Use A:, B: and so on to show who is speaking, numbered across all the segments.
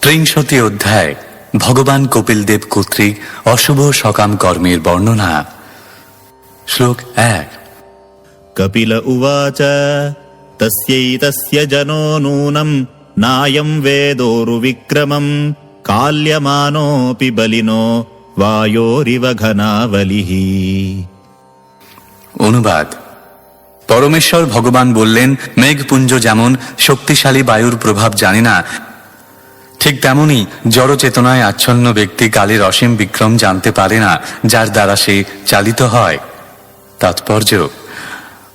A: ত্রিংশতি অধ্যায় ভগবান কপিলদেব কর্তৃক অশুভ সকাম কর্মের বর্ণনা। শ্লোক ১।
B: কপিল উবাচ তস্যৈতস্য জনো নূনম নায়ম বেদোর্বিক্রমম কাল্যমানোপি বলিনো বায়োরিব ঘনাবলিঃ।
A: অনুবাদ। পরমেশ্বর ভগবান বললেন, মেঘপুঞ্জ যেমন শক্তিশালী বায়ুর প্রভাব জানে না, ঠিক তেমনি জড় চেতনায় আচ্ছন্ন ব্যক্তি কালের অসীম বিক্রম জানতে পারে না, যার দ্বারা সে চালিত হয়। তাৎপর্য: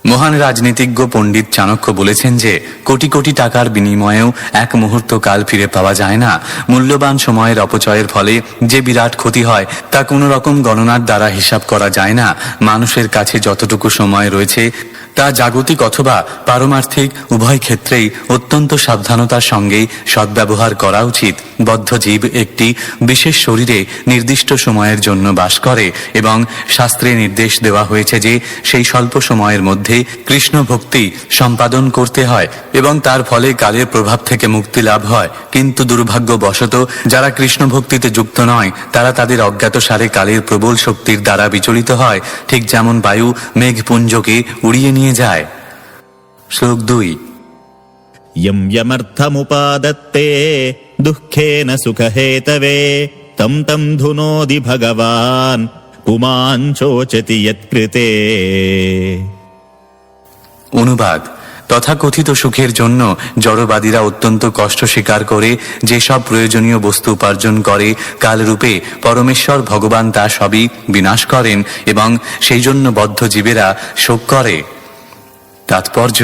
A: মহান রাজনীতিজ্ঞ পণ্ডিত চাণক্য বলেছেন যে কোটি কোটি টাকার বিনিময়েও এক মুহূর্ত কাল ফিরে পাওয়া যায় না। মূল্যবান সময়ের অপচয়ের ফলে যে বিরাট ক্ষতি হয় তা কোনো রকম গণনার দ্বারা হিসাব করা যায় না। মানুষের কাছে যতটুকু সময় রয়েছে তা জাগতিক অথবা পারমার্থিক উভয় ক্ষেত্রেই অত্যন্ত সাবধানতার সঙ্গেই সদ্ব্যবহার করা উচিত। বদ্ধ জীব একটি বিশেষ শরীরে নির্দিষ্ট সময়ের জন্য বাস করে এবং শাস্ত্রে নির্দেশ দেওয়া হয়েছে যে সেই স্বল্প সময়ের মধ্যে কৃষ্ণ ভক্তি সম্পাদন করতে হয় এবং তার ফলে কালের প্রভাব থেকে মুক্তি লাভ হয়। কিন্তু দুর্ভাগ্যবশত যারা কৃষ্ণ ভক্তিতে যুক্ত নয় তারা তাদের অজ্ঞাতসারে কালের প্রবল শক্তির দ্বারা বিচলিত হয়, ঠিক যেমন বায়ু মেঘপুঞ্জকে উড়িয়ে নিয়ে যায়। শ্লোক ২।
B: यं यमर्थमुपादत्ते दुःखेन सुखहेतवे तं तं धुनोति भगवान् पुमान् शोचति यत्कृते।
A: অনুবাদ। তথাকথিত সুখের জন্য জড়বাদীরা অত্যন্ত কষ্ট স্বীকার করে যেসব প্রয়োজনীয় বস্তু উপার্জন করে কালরূপে পরমেশ্বর ভগবান তা সবই বিনাশ করেন এবং সেই জন্য বদ্ধ জীবেরা শোক করে। তাৎপর্য: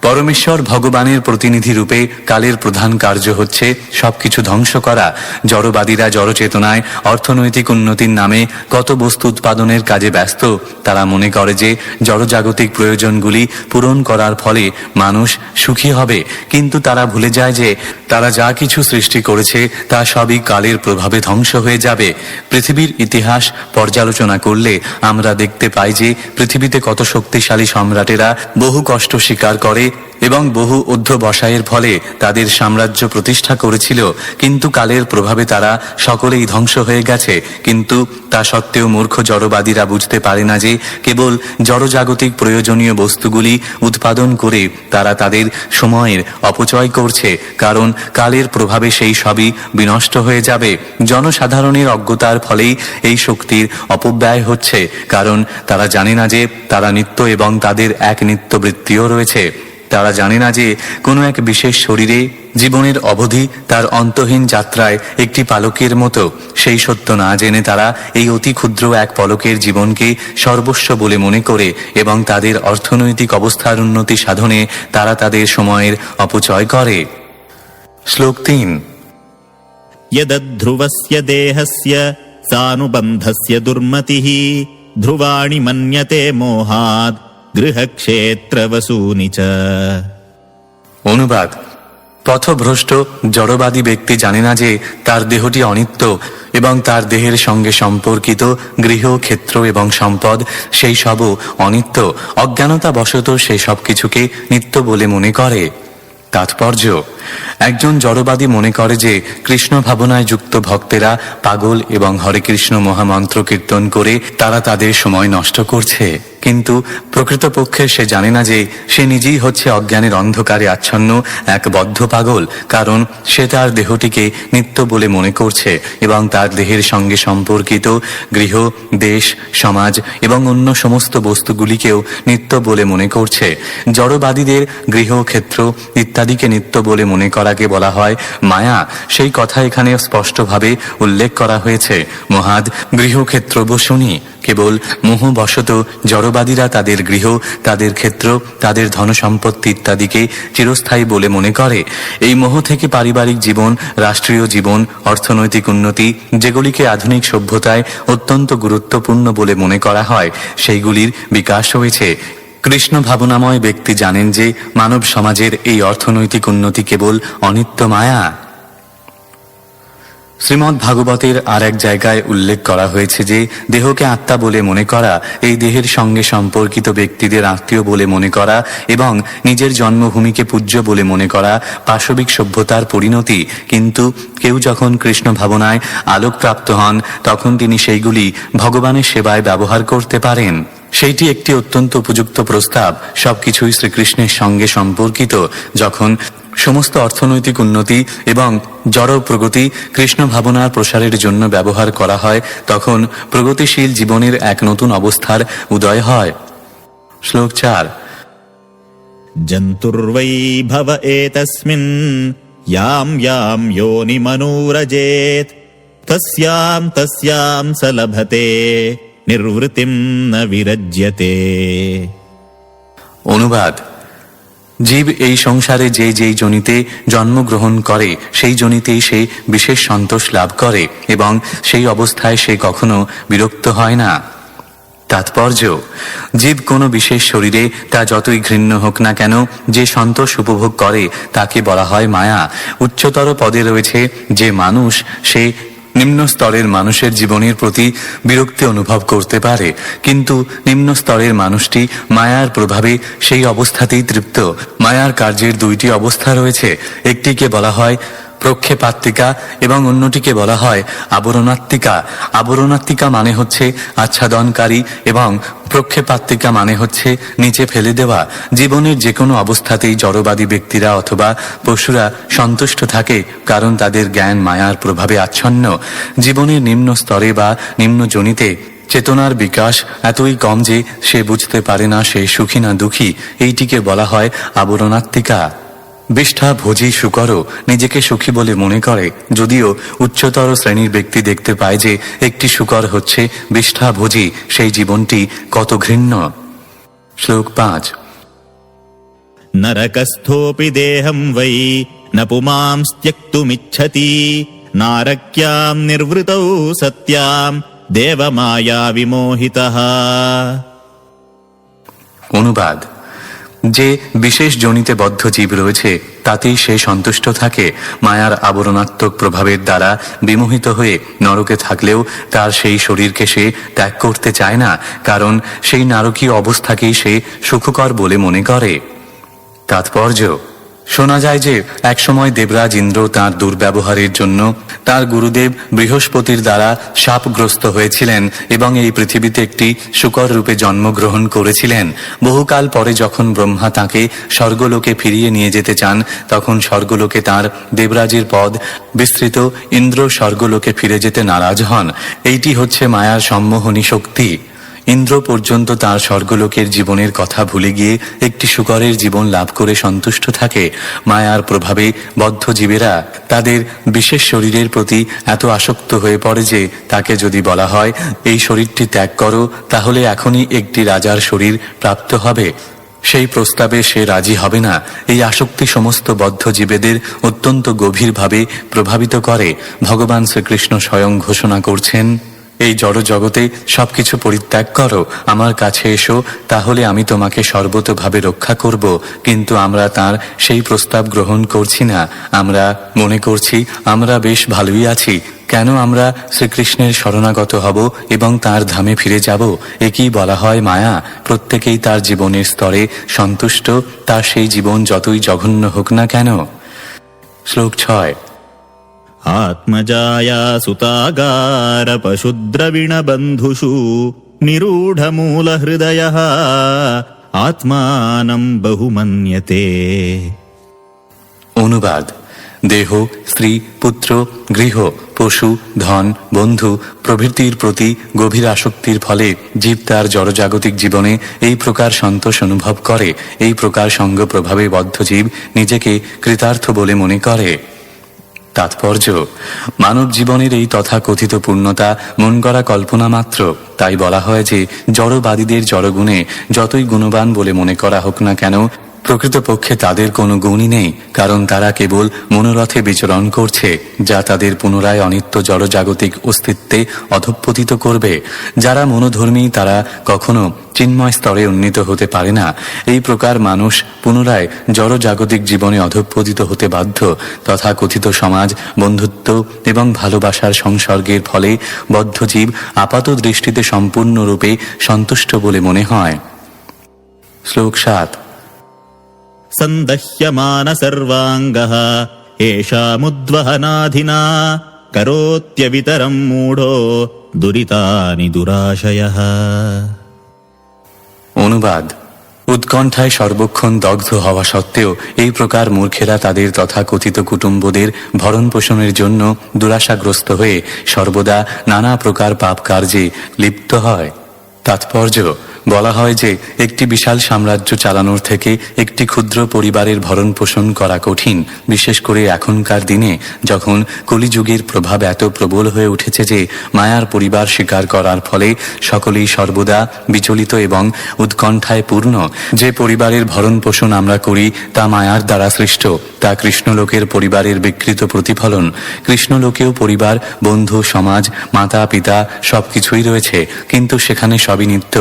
A: পরমেশ্বর ভগবানের প্রতিনিধি রূপে কালের প্রধান কার্য হচ্ছে সবকিছু ধ্বংস করা। জড়বাদীরা জড়চেতনায় অর্থনৈতিক উন্নতির নামে কত বস্তু উৎপাদনের কাজে ব্যস্ত। তারা মনে করে যে জড়জাগতিক প্রয়োজনগুলি পূরণ করার ফলে মানুষ সুখী হবে, কিন্তু তারা ভুলে যায় যে তারা যা কিছু সৃষ্টি করেছে তা সবই কালের প্রভাবে ধ্বংস হয়ে যাবে। পৃথিবীর ইতিহাস পর্যালোচনা করলে আমরা দেখতে পাই যে পৃথিবীতে কত শক্তিশালী সম্রাটেরা বহু কষ্ট স্বীকার করে এবং বহু অধ্যবসায়ের ফলে তাদের সাম্রাজ্য প্রতিষ্ঠা করেছিল, কিন্তু কালের প্রভাবে তারা সকলেই ধ্বংস হয়ে গেছে। কিন্তু তা সত্ত্বেও মূর্খ জড়বাদীরা বুঝতে পারে না যে কেবল জড়জাগতিক প্রয়োজনীয় বস্তুগুলি উৎপাদন করে তারা তাদের সময়ের অপচয় করছে, কারণ কালের প্রভাবে সেই সবই বিনষ্ট হয়ে যাবে। জনসাধারণের অজ্ঞতার ফলেই এই শক্তির অপব্যয় হচ্ছে, কারণ তারা জানে না যে তারা নিত্য এবং তাদের এক নিত্যবৃত্তিও রয়েছে। তারা জানে না যে কোনো এক বিশেষ শরীরে জীবনের অবধি তার অন্তহীন যাত্রায় একটি পালকের মতো। সেই সত্য না জেনে তারা এই অতি ক্ষুদ্র এক পলকের জীবনকে সর্বস্ব বলে মনে করে এবং তাদের অর্থনৈতিক অবস্থার উন্নতি সাধনে তারা তাদের সময়ের অপচয় করে। শ্লোক ৩।
B: यदध्रुवस्य देहस्य सानुबन्धस्य दुर्मतिः ध्रुवाणि मन्यते मोहात् गृहक्षेत्रवसूनि च।
A: অনুবাদ। পথভ্রষ্ট জড়বাদী ব্যক্তি জানে না যে তার দেহটি অনিত্য এবং তার দেহের সঙ্গে সম্পর্কিত গৃহ, ক্ষেত্র এবং সম্পদ সেই সবও অনিত্য। অজ্ঞানতাবশত সে সব কিছুকে নিত্য বলে মনে করে। তাৎপর্য: একজন জড়বাদী মনে করে যে কৃষ্ণ ভাবনায় যুক্ত ভক্তেরা পাগল এবং হরে কৃষ্ণ মহামন্ত্র কীর্তন করে তারা তাদের সময় নষ্ট করছে, কিন্তু প্রকৃতপক্ষে সে জানে না যে সে নিজেই হচ্ছে অজ্ঞানের অন্ধকারে আচ্ছন্ন এক বদ্ধ পাগল, কারণ সে তার দেহটিকে নিত্য বলে মনে করছে এবং তার দেহের সঙ্গে সম্পর্কিত গৃহ, দেশ, সমাজ এবং অন্য সমস্ত বস্তুগুলিকেও নিত্য বলে মনে করছে। জড়বাদীদের গৃহ, ক্ষেত্র ইত্যাদিকে নিত্য বলে মনে করাকে বলা হয় মায়া। সেই কথা এখানে স্পষ্টভাবে উল্লেখ করা হয়েছে। মহাদ গৃহক্ষেত্র বসুনি। কেবল মোহবশত জড়বাদীরা তাদের গৃহ, তাদের ক্ষেত্র, তাদের ধনসম্পত্তি ইত্যাদিকে চিরস্থায়ী বলে মনে করে। এই মোহ থেকে পারিবারিক জীবন, রাষ্ট্রীয় জীবন, অর্থনৈতিক উন্নতি, যেগুলিকে আধুনিক সভ্যতায় অত্যন্ত গুরুত্বপূর্ণ বলে মনে করা হয়, সেইগুলির বিকাশ হয়েছে। কৃষ্ণ ভাবনাময় ব্যক্তি জানেন যে মানব সমাজের এই অর্থনৈতিক উন্নতি কেবল অনিত্য মায়া। শ্রীমদ্ ভাগবতের আর এক জায়গায় উল্লেখ করা হয়েছে যে দেহকে আত্মা বলে মনে করা, এই দেহের সঙ্গে সম্পর্কিত ব্যক্তিদের আত্মীয় বলে মনে করা এবং নিজের জন্মভূমিকে পূজ্য বলে মনে করা পাশবিক সভ্যতার পরিণতি। কিন্তু কেউ যখন কৃষ্ণ ভাবনায় আলোকপ্রাপ্ত হন তখন তিনি সেইগুলি ভগবানের সেবায় ব্যবহার করতে পারেন। সেইটি একটি অত্যন্ত উপযুক্ত প্রস্তাব। সবকিছুই শ্রীকৃষ্ণের সঙ্গে সম্পর্কিত। যখন সমস্ত অর্থনৈতিক উন্নতি এবং জড় প্রগতি কৃষ্ণ ভাবনার প্রসারের জন্য ব্যবহার করা হয় তখন প্রগতিশীল জীবনের এক নতুন অবস্থার উদয় হয়। শ্লোক 4।
B: জন্তুর্বৈ ভব এতস্মিন ইয়াম ইয়াম যোনিমনুরজেত তস্যাম তস্যাম স লভতে নির্বৃতিম ন বিরজ্যতে।
A: অনুবাদ: জীব এই সংসারে যে যেই যোনিতে জন্মগ্রহণ করে সেই যোনিতেই সে বিশেষ সন্তোষ লাভ করে এবং সেই অবস্থায় সে কখনো বিরক্ত হয় না। তাৎপর্য: জীব কোনো বিশেষ শরীরে তা যতই ঘৃণ্য হোক না কেন যে সন্তোষ উপভোগ করে তাকে বলা হয় মায়া। উচ্চতর পদে রয়েছে যে মানুষ, সে নিম্ন স্তরের মানুষের জীবনের প্রতি বিরক্তি অনুভব করতে পারে, কিন্তু নিম্ন স্তরের মানুষটি মায়ার প্রভাবে সেই অবস্থাতেই তৃপ্ত। মায়ার কার্যের দুইটি অবস্থা রয়েছে, একটিকে বলা হয় প্রক্ষেপাত্মিকা এবং অন্যটিকে বলা হয় আবরণাত্মিকা। আবরণাত্মিকা মানে হচ্ছে আচ্ছাদনকারী এবং প্রক্ষেপাত্মিকা মানে হচ্ছে নিচে ফেলে দেওয়া। জীবনের যে কোনো অবস্থাতেই জড়বাদী ব্যক্তিরা অথবা পশুরা সন্তুষ্ট থাকে, কারণ তাদের জ্ঞান মায়ার প্রভাবে আচ্ছন্ন। জীবনের নিম্ন স্তরে বা নিম্ন যোনিতে চেতনার বিকাশ এতই কম যে সে বুঝতে পারে না সে সুখী না দুঃখী। এইটিকে বলা হয় আবরণাত্মিকা। বিষ্ঠা ভোজী শুকরও নিজেকে সুখী বলে মনে করে, যদিও উচ্চতর শ্রেণীর ব্যক্তি দেখতে পায় যে একটি শুকর হচ্ছে বিষ্ঠা ভোজী। সেই জীবনটি কত ঘৃণ্য। শ্লোক 5।
B: নরকস্থোপি দেহম বৈ ন পুমাংস্ত্যক্তুমিচ্ছতি নারক্যাম নির্বৃতৌ সত্যাম দেবমায়া বিমোহিতঃ।
A: অনুবাদ: যে বিশেষ যোনিতে বদ্ধ জীব রয়েছে তাতেই সে সন্তুষ্ট থাকে। মায়ার আবরণাত্মক প্রভাবের দ্বারা বিমোহিত হয়ে নরকে থাকলেও তার সেই শরীরকে সে ত্যাগ করতে চায় না, কারণ সেই নারকীয় অবস্থাকেই সে সুখকর বলে মনে করে। তাৎপর্য: শোনা যায় যে একসময় দেবরাজ ইন্দ্র তাঁর দুর্ব্যবহারের জন্য তার গুরুদেব বৃহস্পতির দ্বারা শাপগ্রস্ত হয়েছিলেন এবং এই পৃথিবীতে একটি শুকর রূপে জন্মগ্রহণ করেছিলেন। বহুকাল পরে যখন ব্রহ্মা তাঁকে স্বর্গলোকে ফিরিয়ে নিয়ে যেতে চান তখন স্বর্গলোকে তাঁর দেবরাজের পদ বিস্তৃত ইন্দ্র স্বর্গলোকে ফিরে যেতে নারাজ হন। এইটি হচ্ছে মায়ার সম্মোহনী শক্তি। ইন্দ্র পর্যন্ত তার স্বর্গলোকের জীবনের কথা ভুলে গিয়ে একটি শুকরের জীবন লাভ করে সন্তুষ্ট থাকে। মায়ার প্রভাবে বদ্ধ জীবেরা তাদের বিশেষ শরীরের প্রতি এত আসক্ত হয়ে পড়ে যে তাকে যদি বলা হয় এই শরীরটি ত্যাগ করো তাহলে এখনই একটি রাজার শরীর প্রাপ্ত হবে, সেই প্রস্তাবে সে রাজি হবে না। এই আসক্তি সমস্ত বদ্ধ জীবেদের অত্যন্ত গভীরভাবে প্রভাবিত করে। ভগবান শ্রীকৃষ্ণ স্বয়ং ঘোষণা করছেন, এই জড় জগতে সবকিছু পরিত্যাগ করো, আমার কাছে এসো, তাহলে আমি তোমাকে সর্বতোভাবে রক্ষা করব। কিন্তু আমরা তার সেই প্রস্তাব গ্রহণ করছি না। আমরা মনে করছি আমরা বেশ ভালোই আছি, কেন আমরা শ্রীকৃষ্ণের শরণাগত হব এবং তার ধামে ফিরে যাব? একেই বলা হয় মায়া। প্রত্যেকেই তার জীবনের স্তরে সন্তুষ্ট, তার সেই জীবন যতই জঘন্য হোক না কেন। শ্লোক 6।
B: আত্মজায়া সুতাগার পশুদ্রবিণ বন্ধুষু নিরূঢ়মূল হৃদয়ঃ আত্মানম বহুমন্যতে।
A: অনুবাদ: দেহ, স্ত্রী, পুত্র, গৃহ, পশু, ধন, বন্ধু প্রভৃতির প্রতি গভীর আসক্তির ফলে জীব তার জড়জাগতিক জীবনে এই প্রকার সন্তোষ অনুভব করে। এই প্রকার সঙ্গ প্রভাবে বদ্ধ জীব নিজেকে কৃতার্থ বলে মনে করে। তাৎপর্য: মানব জীবনের এই তথাকথিত পূর্ণতা মন গড়া কল্পনা মাত্র। তাই বলা হয় যে জড়বাদীদের জড়গুণে যতই গুণবান বলে মনে করা হোক না কেন, প্রকৃতপক্ষে তাদের কোনো গুণই নেই, কারণ তারা কেবল মনোরথে বিচরণ করছে, যা তাদের পুনরায় অনিত্য জড়জাগতিক অস্তিত্বে অধঃপতিত করবে। যারা মনোধর্মী তারা কখনো চিন্ময় স্তরে উন্নীত হতে পারে না। এই প্রকার মানুষ পুনরায় জড়জাগতিক জীবনে অধঃপতিত হতে বাধ্য। তথা কথিত সমাজ, বন্ধুত্ব এবং ভালোবাসার সংসর্গের ফলে বদ্ধজীব আপাত দৃষ্টিতে সম্পূর্ণরূপে সন্তুষ্ট বলে মনে হয়। শ্লোক 7।
B: সন্দহ্যমান সর্বাঙ্গঃ এষামুদ্বহনাধিনা করোত্যবিতরম মূঢ়ো দুরিতানি দুরাশয়ঃ।
A: অনুবাদ: উৎকণ্ঠায় সর্বক্ষণ দগ্ধ হওয়া সত্ত্বেও এই প্রকার মূর্খেরা তাদের তথাকথিত কুটুম্বদের ভরণ পোষণের জন্য দুরাশাগ্রস্ত হয়ে সর্বদা নানা প্রকার পাপ কার্যে লিপ্ত হয়। তাৎপর্য: বলা হয় যে একটি বিশাল সাম্রাজ্য চালানোর থেকে একটি ক্ষুদ্র পরিবারের ভরণ পোষণ করা কঠিন, বিশেষ করে এখনকার দিনে যখন কলিযুগের প্রভাব এত প্রবল হয়ে উঠেছে যে মায়ার পরিবার স্বীকার করার ফলে সকলেই সর্বদা বিচলিত এবং উৎকণ্ঠায় পূর্ণ। যে পরিবারের ভরণ পোষণ আমরা করি তা মায়ার দ্বারা সৃষ্ট, তা কৃষ্ণলোকের পরিবারের বিকৃত প্রতিফলন। কৃষ্ণলোকেও পরিবার, বন্ধু, সমাজ, মাতা পিতা সবকিছুই রয়েছে, কিন্তু সেখানে সবই নিত্য।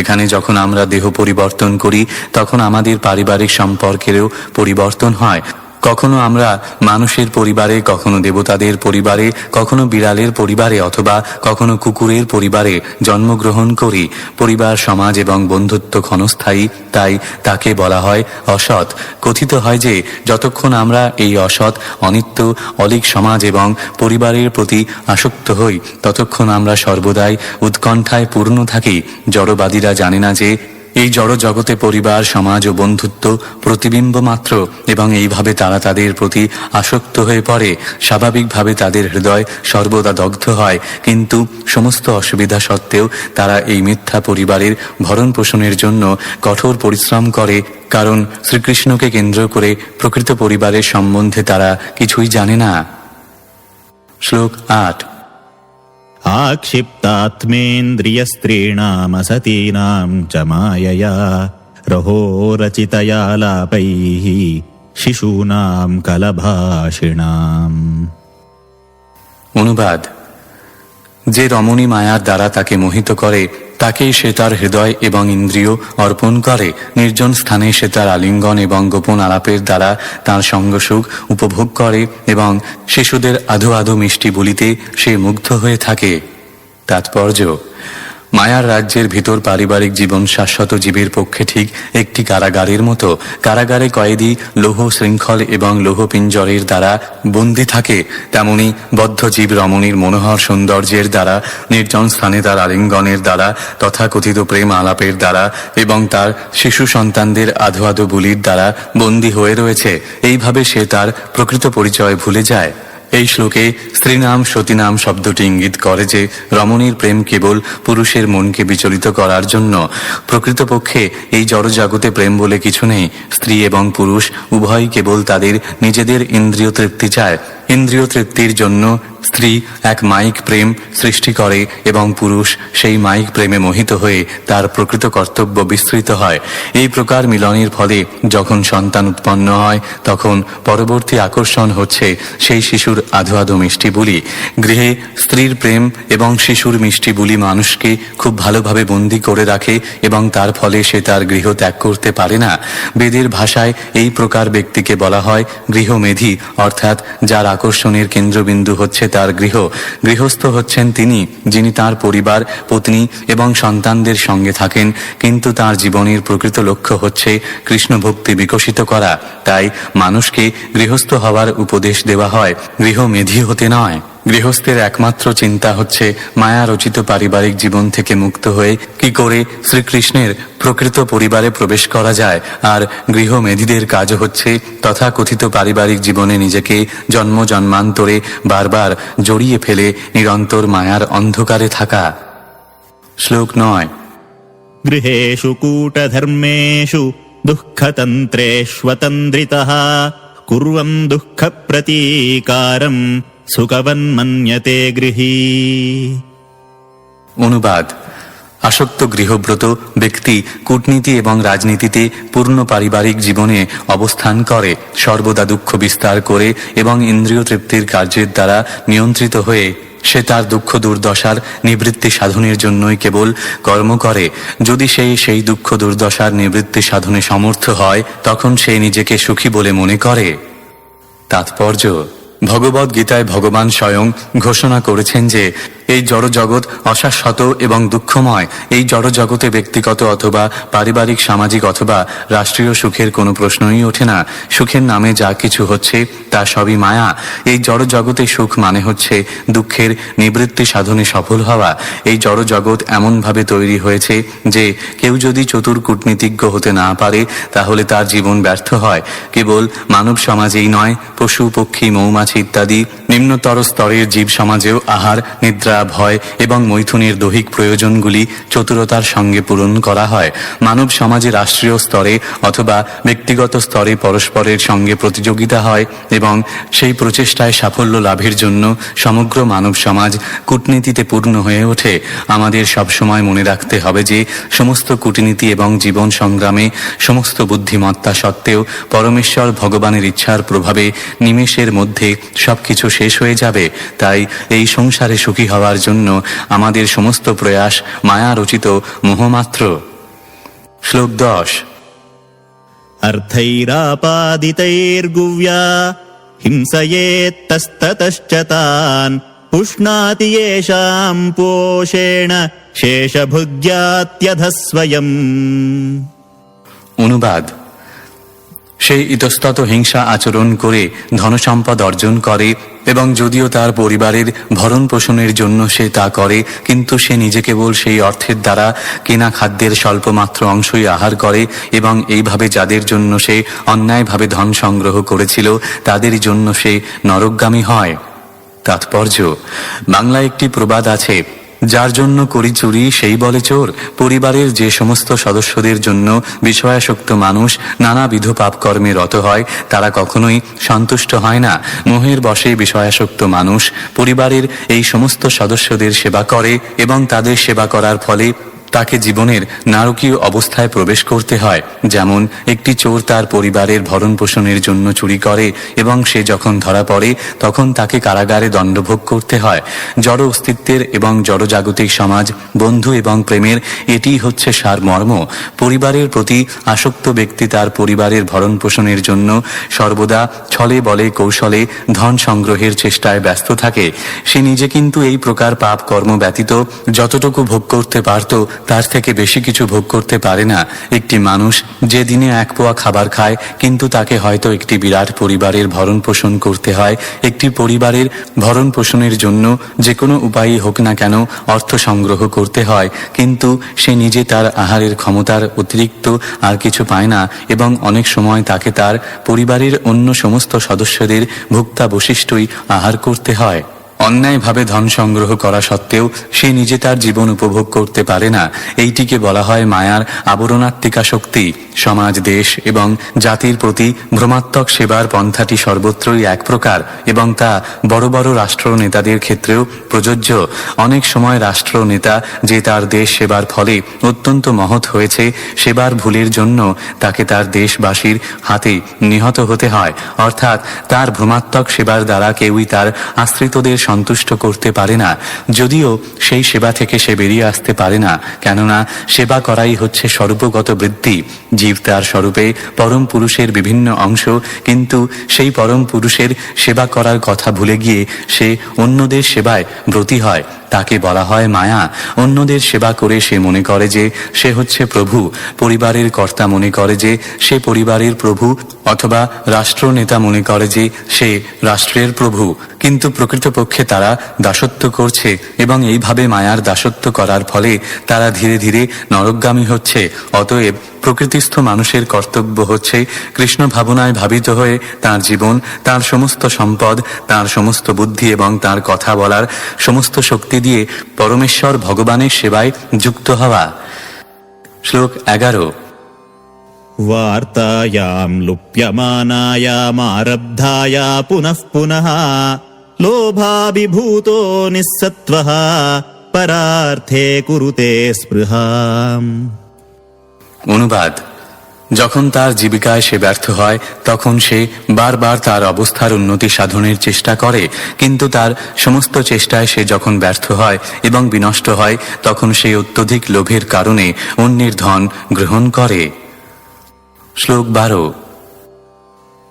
A: এখানে যখন আমরা দেহ পরিবর্তন করি তখন আমাদের পারিবারিক সম্পর্কেরও পরিবর্তন হয়। কখনো আমরা মানুষের পরিবারে, কখনো দেবতাদের পরিবারে, কখনো বিড়ালের পরিবারে অথবা কখনো কুকুরের পরিবারে জন্মগ্রহণ করি। পরিবার, সমাজ এবং বন্ধুত্ব ক্ষণস্থায়ী, তাই তাকে বলা হয় অসৎ। কথিত হয় যে যতক্ষণ আমরা এই অসৎ, অনিত্য, অলীক সমাজ এবং পরিবারের প্রতি আসক্ত হই ততক্ষণ আমরা সর্বদাই উৎকণ্ঠায় পূর্ণ থাকি। জড়বাদীরা জানে না যে এই জড় জগতে পরিবার, সমাজ ও বন্ধুত্ব প্রতিবিম্ব মাত্র, এবং এইভাবে তারা তাদের প্রতি আসক্ত হয়ে পড়ে। স্বাভাবিকভাবে তাদের হৃদয় সর্বদা দগ্ধ হয়, কিন্তু সমস্ত অসুবিধা সত্ত্বেও তারা এই মিথ্যা পরিবারের ভরণ পোষণের জন্য কঠোর পরিশ্রম করে, কারণ শ্রীকৃষ্ণকে কেন্দ্র করে প্রকৃত পরিবারের সম্বন্ধে তারা কিছুই জানে না। শ্লোক 8।
B: आक्षिप्तात्मेन्द्रियस्त्रीणामसतीनां च मायया रहोरचितया लापैः शिशूनां कलभाषिणाम्।
A: অনুবাদ: যে রমণী মায়ার দ্বারা তাকে মোহিত করে তাকেই সে তার হৃদয় এবং ইন্দ্রিয় অর্পণ করে। নির্জন স্থানে সে তার আলিঙ্গন এবং গোপন আলাপের দ্বারা তার সঙ্গসুখ উপভোগ করে এবং শিশুদের আধো আধো মিষ্টি বলিতে সে মুগ্ধ হয়ে থাকে। তাৎপর্য: মায়ার রাজ্যের ভিতর পারিবারিক জীবন শাশ্বত জীবের পক্ষে ঠিক একটি কারাগারের মতো। কারাগারে কয়েদি লৌহ শৃঙ্খল এবং লৌহ পিঞ্জরের দ্বারা বন্দী থাকে, তেমনি বদ্ধ জীব রমণীর মনোহর সৌন্দর্যের দ্বারা, নির্জন স্থানে তার আলিঙ্গনের দ্বারা, তথাকথিত প্রেম আলাপের দ্বারা এবং তার শিশু সন্তানদের আধো আধো বুলির দ্বারা বন্দী হয়ে রয়েছে। এইভাবে সে তার প্রকৃত পরিচয় ভুলে যায়। এই শ্লোকে স্ত্রীনাম সতীনাম শব্দটি ইঙ্গিত করে যে রমণীর প্রেম কেবল পুরুষের মনকে বিচলিত করার জন্য। প্রকৃতপক্ষে এই জড়জগতে প্রেম বলে কিছু নেই। স্ত্রী এবং পুরুষ উভয়ই কেবল তাদের নিজেদের ইন্দ্রিয় তৃপ্তি চায়। ইন্দ্রিয় তৃপ্তির জন্য স্ত্রী এক মায়িক প্রেম সৃষ্টি করে এবং পুরুষ সেই মায়িক প্রেমে মোহিত হয়ে তার প্রকৃত কর্তব্য বিস্মৃত হয়। এই প্রকার মিলনের ফলে যখন সন্তান উৎপন্ন হয় তখন পরবর্তী আকর্ষণ হচ্ছে সেই শিশুর আধো আধো মিষ্টি বুলি। গৃহে স্ত্রীর প্রেম এবং শিশুর মিষ্টি বুলি মানুষকে খুব ভালোভাবে বন্দী করে রাখে এবং তার ফলে সে তার গৃহ ত্যাগ করতে পারে না। বেদের ভাষায় এই প্রকার ব্যক্তিকে বলা হয় গৃহমেধি, অর্থাৎ যার আকর্ষণের কেন্দ্রবিন্দু হচ্ছে তার গৃহ। গৃহস্থ হচ্ছেন তিনি যিনি তার পরিবার, পত্নী এবং সন্তানদের সঙ্গে থাকেন, কিন্তু তার জীবনের প্রকৃত লক্ষ্য হচ্ছে কৃষ্ণ ভক্তি বিকশিত করা। তাই মানুষকে গৃহস্থ হওয়ার উপদেশ দেওয়া হয়, গৃহমেধি হতে নয়। গৃহস্থের একমাত্র চিন্তা হচ্ছে মায়া রচিত পারিবারিক জীবন থেকে মুক্ত হয়ে কি করে শ্রীকৃষ্ণের প্রকৃত পরিবারে প্রবেশ করা যায়, আর গৃহমেধিদের কাজ হচ্ছে তথাকথিত পারিবারিক জীবনে নিজেকে জন্ম জন্মান্তরে বারবার জড়িয়ে ফেলে নিরন্তর মায়ার অন্ধকারে থাকা। শ্লোক 9।
B: গৃহেষু কূটধর্মেষু দুঃখতন্ত্রেষ্বতন্দ্রিতঃ কুর্বন দুঃখ প্রতীকারম সুখবন্মন্যতে গৃহী।
A: অনুবাদ: আসক্ত গৃহব্রত ব্যক্তি কূটনীতি এবং রাজনীতিতে পূর্ণ পারিবারিক জীবনে অবস্থান করে, সর্বদা দুঃখ বিস্তার করে এবং ইন্দ্রিয় তৃপ্তির কার্যের দ্বারা নিয়ন্ত্রিত হয়ে সে তার দুঃখ দুর্দশার নিবৃত্তি সাধনের জন্যই কেবল কর্ম করে। যদি সেই দুঃখ দুর্দশার নিবৃত্তি সাধনে সমর্থ হয়, তখন সে নিজেকে সুখী বলে মনে করে। তাৎপর্য: ভগবদ গীতায় ভগবান স্বয়ং ঘোষণা করেছেন যে এই জড়জগৎ অশাশ্বত এবং দুঃখময়। এই জড়জগতে ব্যক্তিগত অথবা পারিবারিক, সামাজিক অথবা রাষ্ট্রীয় সুখের কোনো প্রশ্নই ওঠে না। সুখের নামে যা কিছু হচ্ছে তা সবই মায়া। এই জড়জগতে সুখ মানে হচ্ছে দুঃখের নিবৃত্তি সাধনে সফল হওয়া। এই জড়জগৎ এমনভাবে তৈরি হয়েছে যে কেউ যদি চতুর কূটনীতিজ্ঞ হতে না পারে তাহলে তার জীবন ব্যর্থ হয়। কেবল মানব সমাজেই নয়, পশু, পক্ষী, মৌমাছি ইত্যাদি নিম্নতর স্তরের জীব সমাজেও আহার, নিদ্রা, ভয় এবং মৈথুনের দৈহিক প্রয়োজনগুলি চতুরতার সঙ্গে পূরণ করা হয়। মানব সমাজে রাষ্ট্রীয় স্তরে অথবা ব্যক্তিগত স্তরে পরস্পরের সঙ্গে প্রতিযোগিতা হয় এবং সেই প্রচেষ্টায় সাফল্য লাভের জন্য সমগ্র মানব সমাজ কূটনীতিতে পূর্ণ হয়ে ওঠে। আমাদের সবসময় মনে রাখতে হবে যে সমস্ত কূটনীতি এবং জীবন সংগ্রামে সমস্ত বুদ্ধিমত্তা সত্ত্বেও পরমেশ্বর ভগবানের ইচ্ছার প্রভাবে নিমেষের মধ্যে সবকিছু শেষ হয়ে যাবে। তাই এই সংসারে সুখী হওয়ার জন্য আমাদের সমস্ত প্রয়াস মায়া রচিত মোহমাত্র। শ্লোক 10।
B: অর্থৈরাপাদিতৈর্গুহ্যা হিংসয়েত্তস্ততশ্চ তান পুষ্ণাতি येषां পোষেণ শেষভুজ্যাত্যধস্বয়ম।
A: অনুবাদ: সেই ইতস্তত হিংসা আচরণ করে ধনসম্পদ অর্জন করে এবং যদিও তার পরিবারের ভরণ পোষণের জন্য সে তা করে, কিন্তু সে নিজে কেবল সেই অর্থের দ্বারা কেনা খাদ্যের স্বল্পমাত্র অংশই আহার করে এবং এইভাবে যাদের জন্য সে অন্যায়ভাবে ধন সংগ্রহ করেছিল তাদেরই জন্য সে নরকগামী হয়। তাৎপর্য: বাংলায় একটি প্রবাদ আছে, যার জন্য করি চুরি সেই বলে চোর। পরিবারের যে সমস্ত সদস্যদের জন্য বিষয়াসক্ত মানুষ নানাবিধ পাপকর্মে রত হয় তারা কখনোই সন্তুষ্ট হয় না। মোহের বশে বিষয়াসক্ত মানুষ পরিবারের এই সমস্ত সদস্যদের সেবা করে এবং তাদের সেবা করার ফলে তাকে জীবনের নারকীয় অবস্থায় প্রবেশ করতে হয়। যেমন একটি চোর তার পরিবারের ভরণ পোষণের জন্য চুরি করে এবং সে যখন ধরা পড়ে তখন তাকে কারাগারে দণ্ডভোগ করতে হয়। জড় অস্তিত্বের এবং জড়জাগতিক সমাজ, বন্ধু এবং প্রেমের এটিই হচ্ছে সারমর্ম। পরিবারের প্রতি আসক্ত ব্যক্তি তার পরিবারের ভরণ পোষণের জন্য সর্বদা ছলে বলে কৌশলে ধন সংগ্রহের চেষ্টায় ব্যস্ত থাকে। সে নিজে কিন্তু এই প্রকার পাপ কর্ম ব্যতীত যতটুকু ভোগ করতে পারত তার থেকে বেশি কিছু ভোগ করতে পারে না। একটি মানুষ যে দিনে এক পোয়া খাবার খায় কিন্তু তাকে হয়তো একটি বিরাট পরিবারের ভরণ পোষণ করতে হয়। একটি পরিবারের ভরণ পোষণের জন্য যে কোনো উপায়ই হোক না কেন অর্থ সংগ্রহ করতে হয়, কিন্তু সে নিজে তার আহারের ক্ষমতার অতিরিক্ত আর কিছু পায় না এবং অনেক সময় তাকে তার পরিবারের অন্য সমস্ত সদস্যদের ভুক্তাবশিষ্টই আহার করতে হয়। অন্যায়ভাবে ধন সংগ্রহ করা সত্ত্বেও সে নিজে তার জীবন উপভোগ করতে পারে না। এইটিকে বলা হয় মায়ার আবরণাত্মিকা শক্তি। সমাজ, দেশ এবং জাতির প্রতি ভ্রমাত্মক সেবার পন্থাটি সর্বত্রই এক প্রকার এবং তা বড় বড় রাষ্ট্র নেতাদের ক্ষেত্রেও প্রযোজ্য। অনেক সময় রাষ্ট্র নেতা যে তার দেশ সেবার ফলে অত্যন্ত মহৎ হয়েছে, সেবার ভুলের জন্য তাকে তার দেশবাসীর হাতে নিহত হতে হয়। অর্থাৎ তার ভ্রমাত্মক সেবার দ্বারা কেউই তার আশ্রিতদের সন্তুষ্ট করতে পারে না। যদিও সেই সেবা থেকে সে বেরিয়ে আসতে পারে না, কেননা সেবা করাই হচ্ছে স্বরূপগত বৃত্তি। জীব তার স্বরূপে পরম পুরুষের বিভিন্ন অংশ, কিন্তু সেই পরম পুরুষের সেবা করার কথা ভুলে গিয়ে সে অন্যদের সেবায় ব্রতী হয়। তাকে বলা হয় মায়া। অন্যদের সেবা করে সে মনে করে যে সে হচ্ছে প্রভু, পরিবারের কর্তা মনে করে যে সে পরিবারের প্রভু, অথবা রাষ্ট্রনেতা মনে করে যে সে রাষ্ট্রের প্রভু, কিন্তু প্রকৃতপক্ষে তারা দাসত্ব করছে এবং এইভাবে মায়ার দাসত্ব করার ফলে তারা ধীরে ধীরে নরকগামী হচ্ছে। অতএব প্রকৃতিস্থ মানুষের কর্তব্য হচ্ছে কৃষ্ণ ভাবনায় ভাবিত হয়ে তার জীবন, তার সমস্ত সম্পদ, তার সমস্ত বুদ্ধি এবং তার কথা বলার সমস্ত শক্তি দিয়ে পরমেশ্বর ভগবানের সেবায় যুক্ত হওয়া। শ্লোক 11।
B: वार्तायां लुप्यमानायामारब्धाया पुनः पुनः लोभाभिभूतो निस्सत्वः তৎপরার্থে কুরুতে স্পৃহাম।
A: অনুবাদ: যখন তার জীবিকায় সে ব্যর্থ হয় তখন সে বারবার তার অবস্থার উন্নতি সাধনের চেষ্টা করে, কিন্তু তার সমস্ত চেষ্টায় সে যখন ব্যর্থ হয় এবং বিনষ্ট হয় তখন সে অত্যধিক লোভের কারণে অন্যের ধন গ্রহণ করে। শ্লোক 12।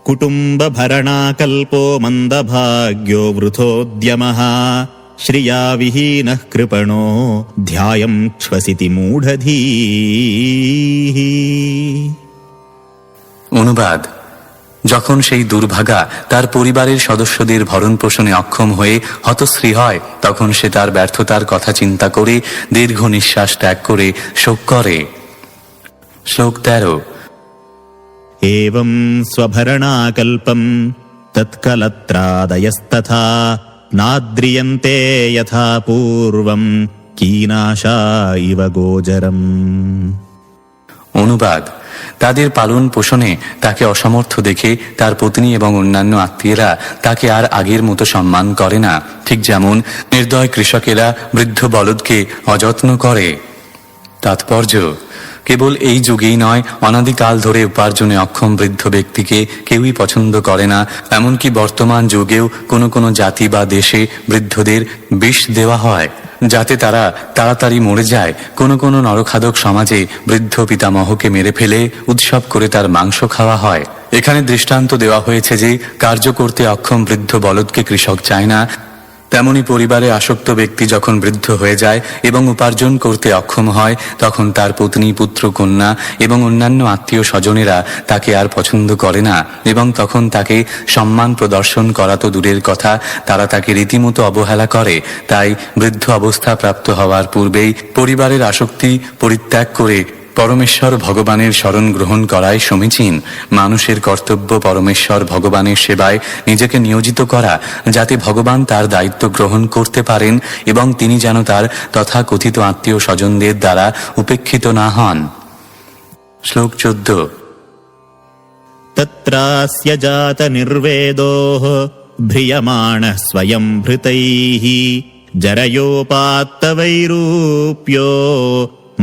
B: কুটুম্ব ভরণাকল্পো মন্দভাগ্যো বৃথোদ্যমঃ শ্রিয়া বিহীনঃ কৃপণো ধ্যায়ং শ্বসিতি মূঢ়ধীঃ।
A: অনুবাদ: যখন সেই দুর্ভাগা তার পরিবারের সদস্যদের ভরণ পোষণে অক্ষম হয়ে হতশ্রী হয় তখন সে তার ব্যর্থতার কথা চিন্তা করে দীর্ঘ নিঃশ্বাস ত্যাগ করে শোক করে। শ্লোক 13।
B: एवं स्वभरणाकल्पं तत्कलत्रादयस्तथा नाद्रियन्ते यथा पूर्वं कीनाशा इव गोचरम्।
A: অনুবাদ: তাদের পালন পোষণে তাকে অসমর্থ দেখে তার পত্নী এবং অন্যান্য আত্মীয়রা তাকে আর আগের মতো সম্মান করে না, ঠিক যেমন নির্দয় কৃষকেরা বৃদ্ধ বলদকে অযত্ন করে। তাৎপর্য: কেবল এই যুগেই নয়, অনাদিকাল ধরে উপার্জনে অক্ষম বৃদ্ধ ব্যক্তিকে কেউই পছন্দ করে না। এমনকি বর্তমান যুগেও কোনো কোনো জাতি বা দেশে বৃদ্ধদের বিষ দেওয়া হয় যাতে তারা তাড়াতাড়ি মরে যায়। কোনো কোনো নরখাদক সমাজে বৃদ্ধ পিতামহকে মেরে ফেলে উৎসব করে তার মাংস খাওয়া হয়। এখানে দৃষ্টান্ত দেওয়া হয়েছে যে কার্য করতে অক্ষম বৃদ্ধ বলদকে কৃষক চায় না, তেমনি পরিবারে আসক্ত ব্যক্তি যখন বৃদ্ধ হয়ে যায় এবং উপার্জন করতে অক্ষম হয় তখন তার পত্নী, পুত্র, কন্যা এবং অন্যান্য আত্মীয় স্বজনেরা তাকে আর পছন্দ করে না এবং তখন তাকে সম্মান প্রদর্শন করা তো দূরের কথা, তারা তাকে রীতিমতো অবহেলা করে। তাই বৃদ্ধ অবস্থা প্রাপ্ত হওয়ার পূর্বেই পরিবারের আসক্তি পরিত্যাগ করে পরমেশ্বর ভগবানের শরণ গ্রহণ করাই সমীচীন। মানুষের কর্তব্য পরমেশ্বর ভগবানের সেবায় নিজেকে নিয়োজিত করা, যাতে ভগবান তার দায়িত্ব গ্রহণ করতে পারেন এবং তিনি যেন তার তথাকথিত আত্মীয় স্বজনদের দ্বারা উপেক্ষিত না হন। শ্লোক 14।
B: तत्रास्य जात निर्वेदोः भ्रियमाणः स्वयं भृतैः जरयोपात्तवैरूप्यो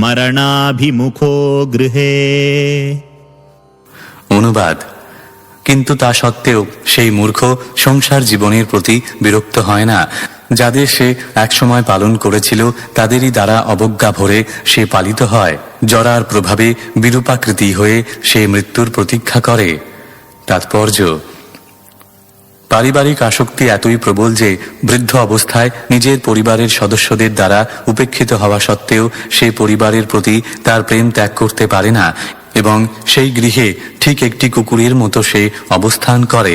B: मरणाभिमुखो गृहे।
A: অনুবাদ: কিন্তু তা সত্ত্বেও সেই মূর্খ সংসার জীবনের প্রতি বিরক্ত হয় না। যাদের সে একসময় পালন করেছিল তাদেরই দ্বারা অবজ্ঞা ভরে সে পালিত হয়। জরার প্রভাবে বিরূপাকৃতি হয়ে সে মৃত্যুর প্রতীক্ষা করে। তাৎপর্য: পারিবারিক আসক্তি এতই প্রবল যে বৃদ্ধ অবস্থায় নিজের পরিবারের সদস্যদের দ্বারা উপেক্ষিত হওয়া সত্ত্বেও সে পরিবারের প্রতি তার প্রেম ত্যাগ করতে পারে না এবং সেই গৃহে ঠিক একটি কুকুরের মতো সে অবস্থান করে।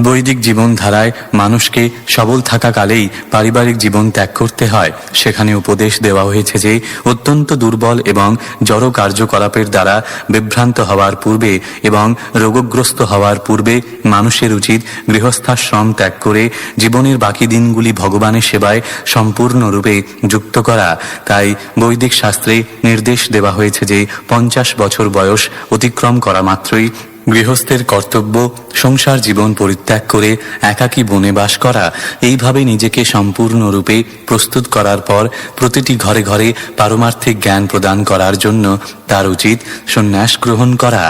A: বৈদিক জীবনধারায় মানুষকে সবল থাকাকালেই পারিবারিক জীবন ত্যাগ করতে হয়। সেখানে উপদেশ দেওয়া হয়েছে যে অত্যন্ত দুর্বল এবং জড় কার্যকলাপের দ্বারা বিভ্রান্ত হওয়ার পূর্বে এবং রোগগ্রস্ত হওয়ার পূর্বে মানুষের উচিত গৃহস্থাশ্রম ত্যাগ করে জীবনের বাকি দিনগুলি ভগবানের সেবায় সম্পূর্ণরূপে যুক্ত করা। তাই বৈদিক শাস্ত্রে নির্দেশ দেওয়া হয়েছে যে 50 বছর বয়স অতিক্রম করা মাত্রই গৃহস্থের কর্তব্য সংসার জীবন পরিত্যাগ করে একাকী বনে বাস করা। এইভাবে নিজেকে সম্পূর্ণরূপে প্রস্তুত করার পর প্রতিটি ঘরে ঘরে পারমার্থিক জ্ঞান প্রদান করার জন্য তার উচিত সন্ন্যাস গ্রহণ করা।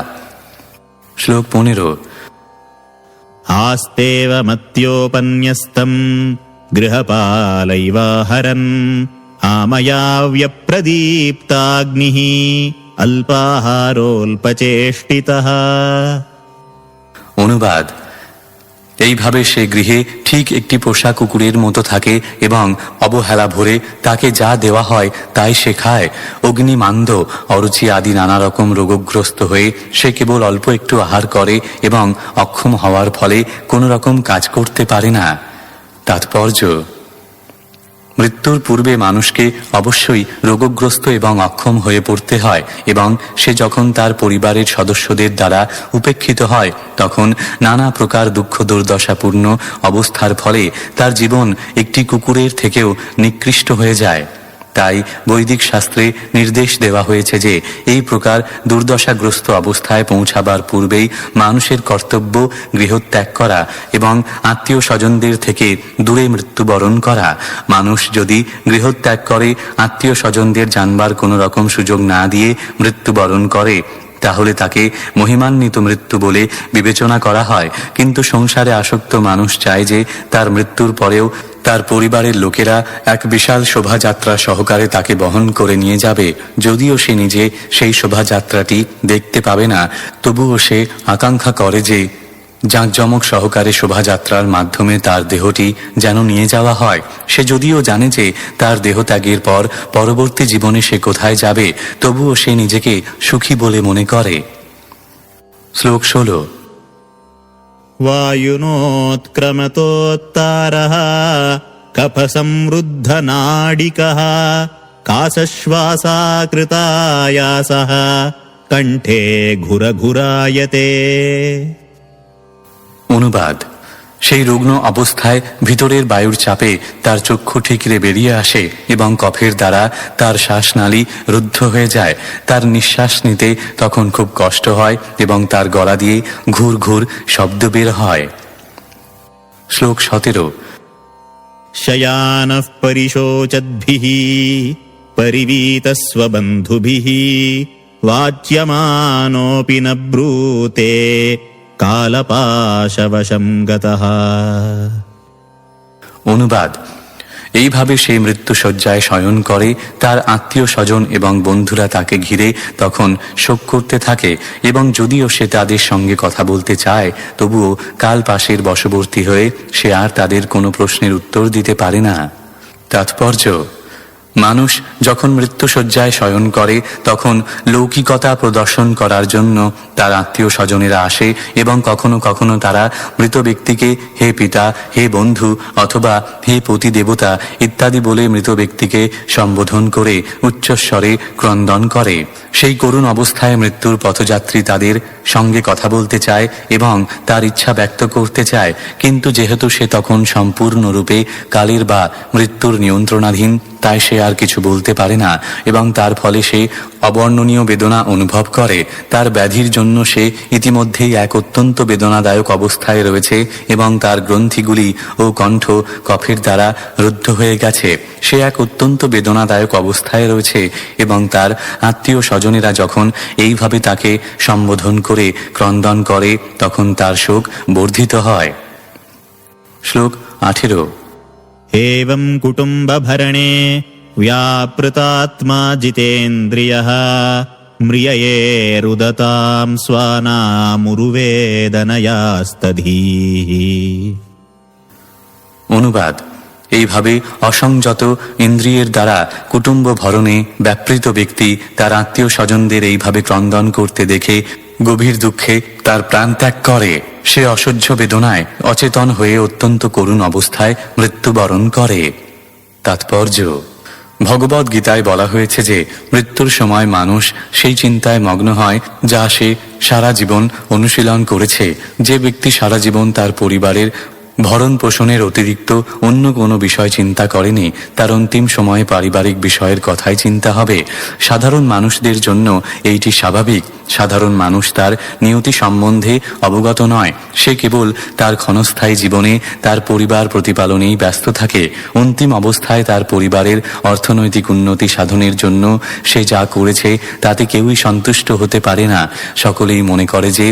A: শ্লোক 15।
B: आस्तेव मत्योपन्यस्तम् गृहपालैवाहरन् आमयाव्यप्रदीप्ताग्निः अल्पाहारोल्पचेष्टितः।
A: অনুবাদ: এইভাবে সে গৃহে ঠিক একটি পোষা কুকুরের মতো থাকে এবং অবহেলা ভরে তাকে যা দেওয়া হয় তাই সে খায়। অগ্নি, মান্দ, অরুচি আদি নানা রকম রোগগ্রস্ত হয়ে সে কেবল অল্প একটু আহার করে এবং অক্ষম হওয়ার ফলে কোনো রকম কাজ করতে পারে না। তাৎপর্য: মৃত্যুর পূর্বে মানুষকে অবশ্যই রোগগ্রস্ত এবং অক্ষম হয়ে পড়তে হয় এবং সে যখন তার পরিবারের সদস্যদের দ্বারা উপেক্ষিত হয় তখন নানা প্রকার দুঃখ দুর্দশাপূর্ণ অবস্থার ফলে তার জীবন একটি কুকুরের থেকেও নিকৃষ্ট হয়ে যায়। তাই বৈদিক শাস্ত্রে নির্দেশ দেওয়া হয়েছে যে এই প্রকার দুর্দশাগ্রস্ত অবস্থায় পৌঁছাবার পূর্বেই মানুষের কর্তব্য গৃহত্যাগ করা এবং আত্মীয় স্বজনদের থেকে দূরে মৃত্যুবরণ করা। মানুষ যদি গৃহত্যাগ করে আত্মীয় স্বজনদের জানবার কোনো রকম সুযোগ না দিয়ে মৃত্যুবরণ করে তাহলে তাকে মহিমান্বিত মৃত্যু বলে বিবেচনা করা হয়। কিন্তু সংসারে আসক্ত মানুষ চায় যে তার মৃত্যুর পরেও তার পরিবারের লোকেরা এক বিশাল শোভাযাত্রা সহকারে তাকে বহন করে নিয়ে যাবে। যদিও সে নিজে সেই শোভাযাত্রাটি দেখতে পাবে না, তবুও সে আকাঙ্ক্ষা করে যে জাঁকজমক সহকারে শোভাযাত্রার মাধ্যমে তার দেহটি যেন নিয়ে যাওয়া হয়। সে যদিও জানে যে তার দেহত্যাগের পর পরবর্তী জীবনে সে কোথায় যাবে, তবুও সে নিজেকে সুখী বলে মনে করে। শ্লোক 16।
B: वायुनोत्क्रमतोत्तारः कफसमृद्धनाडिकः कासश्वासाकृतायासः कण्ठे घुरघुरायते।
A: অনুবাদ: সেই রুগ্ন অবস্থায় ভিতরের বায়ুর চাপে তার চক্ষু ঠিকরে বেরিয়ে আসে এবং কফের দ্বারা তার শ্বাসনালী রুদ্ধ হয়ে যায়। তার নিঃশ্বাস নিতে তখন খুব কষ্ট হয় এবং তার গলা দিয়ে ঘুর ঘুর শব্দ বের হয়। শ্লোক 17।
B: शयानः परिशोचद्भिः परिवीतस्वबन्धुभिः वाच्यमानोऽपि न ब्रूते कालपाशवशं गतः।
A: অনুবাদ: এইভাবে সে মৃত্যুশয্যায় শয়ন করে, তার আত্মীয় স্বজন এবং বন্ধুরা তাকে ঘিরে তখন শোক করতে থাকে এবং যদিও সে তাদের সঙ্গে কথা বলতে চায় তবুও কাল পাশের বশবর্তী হয়ে সে আর তাদের কোনো প্রশ্নের উত্তর দিতে পারে না। তাৎপর্য: মানুষ যখন মৃত্যুশয্যায় শয়ন করে তখন লৌকিকতা প্রদর্শন করার জন্য তার আত্মীয় স্বজনেরা আসে এবং কখনো কখনো তারা মৃত ব্যক্তিকে হে পিতা, হে বন্ধু অথবা হে পতি দেবতা ইত্যাদি বলে মৃত ব্যক্তিকে সম্বোধন করে উচ্চস্বরে ক্রন্দন করে। সেই করুণ অবস্থায় মৃত্যুর পথযাত্রী তাদের সঙ্গে কথা বলতে চায় এবং তার ইচ্ছা ব্যক্ত করতে চায়, কিন্তু যেহেতু সে তখন সম্পূর্ণরূপে কালের বা মৃত্যুর নিয়ন্ত্রণাধীন, তাই সে আর কিছু বলতে পারে না এবং তার ফলে সে অবর্ণনীয় বেদনা অনুভব করে। তার ব্যাধির জন্য সে ইতিমধ্যেই এক অত্যন্ত বেদনাদায়ক অবস্থায় রয়েছে এবং তার গ্রন্থিগুলি ও কণ্ঠ কফের দ্বারা রুদ্ধ হয়ে গেছে। সে এক অত্যন্ত বেদনাদায়ক অবস্থায় রয়েছে এবং তার আত্মীয় স্বজনেরা যখন এইভাবে তাকে সম্বোধন করে ক্রন্দন করে তখন তার শোক বর্ধিত হয়। শ্লোক 18।
B: एवं कुटुम्बभरणे व्यापृतात्मा जितेन्द्रियः म्रिययेरुदतां स्वानामुरुवेदनयास्तधीः।
A: অনুবাদ: এইভাবে অসংযত ইন্দ্রিয়ের দ্বারা কুটুম্ব ভরণে ব্যাপৃত ব্যক্তি তার আত্মীয় স্বজনদের এইভাবে ক্রন্দন করতে দেখে গভীর দুঃখে তার প্রাণ ত্যাগ করে। সে অসহ্য বেদনায় অচেতন হয়ে অত্যন্ত করুণ অবস্থায় মৃত্যুবরণ করে। তাৎপর্য: ভগবদ গীতায় বলা হয়েছে যে মৃত্যুর সময় মানুষ সেই চিন্তায় মগ্ন হয় যা সে সারা জীবন অনুশীলন করেছে। যে ব্যক্তি সারা জীবন তার পরিবারের ভরণ পোষণের অতিরিক্ত অন্য কোনো বিষয় চিন্তা করেনি, তার অন্তিম সময়ে পারিবারিক বিষয়ের কথাই চিন্তা হবে। সাধারণ মানুষদের জন্য এইটি স্বাভাবিক। সাধারণ মানুষ তার নিয়তি সম্বন্ধে অবগত নয়, সে কেবল তার ক্ষণস্থায়ী জীবনে তার পরিবার প্রতিপালনেই ব্যস্ত থাকে। অন্তিম অবস্থায় তার পরিবারের অর্থনৈতিক উন্নতি সাধনের জন্য সে যা করেছে তাতে কেউই সন্তুষ্ট হতে পারে না। সকলেই মনে করে যে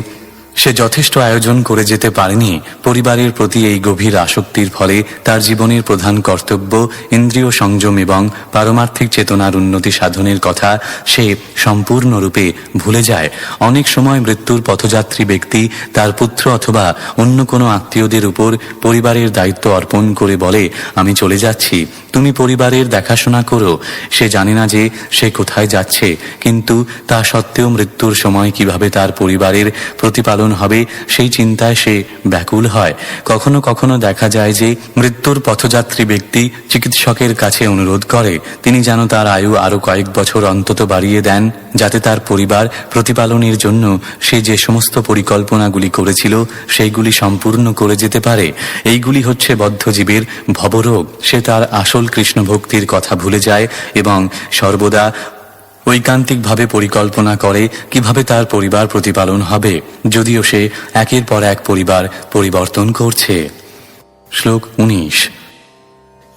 A: সে যথেষ্ট আয়োজন করে যেতে পারেনি। পরিবারের প্রতি এই গভীর আসক্তির ফলে তার জীবনের প্রধান কর্তব্য ইন্দ্রিয় সংযম এবং পারমার্থিক চেতনার উন্নতি সাধনের কথা সে সম্পূর্ণরূপে ভুলে যায়। অনেক সময় মৃত্যুর পথযাত্রী ব্যক্তি তার পুত্র অথবা অন্য কোনো আত্মীয়দের উপর পরিবারের দায়িত্ব অর্পণ করে বলে, আমি চলে যাচ্ছি, তুমি পরিবারের দেখাশোনা করো। সে জানে না যে সে কোথায় যাচ্ছে, কিন্তু তা সত্ত্বেও মৃত্যুর সময় কিভাবে তার পরিবারের প্রতিপালন হবে সেই চিন্তায় সে ব্যাকুল হয়। কখনো কখনো দেখা যায় যে মৃত্যুর পথযাত্রী ব্যক্তি চিকিৎসকের কাছে অনুরোধ করে তিনি যেন তার আয়ু আরো কয়েক বছর অন্তত বাড়িয়ে দেন, যাতে তার পরিবার প্রতিপালনের জন্য সে যে সমস্ত পরিকল্পনাগুলি করেছিল সেইগুলি সম্পূর্ণ করে যেতে পারে। এইগুলি হচ্ছে বদ্ধজীবের ভবরোগ। সে তার আসল আসল কৃষ্ণ ভক্তির কথা ভুলে যায় এবং সর্বদা ঐকান্তিকভাবে পরিকল্পনা করে কিভাবে তার পরিবার প্রতিপালন হবে, যদিও সে একের পর এক পরিবার পরিবর্তন করছে। শ্লোক 19।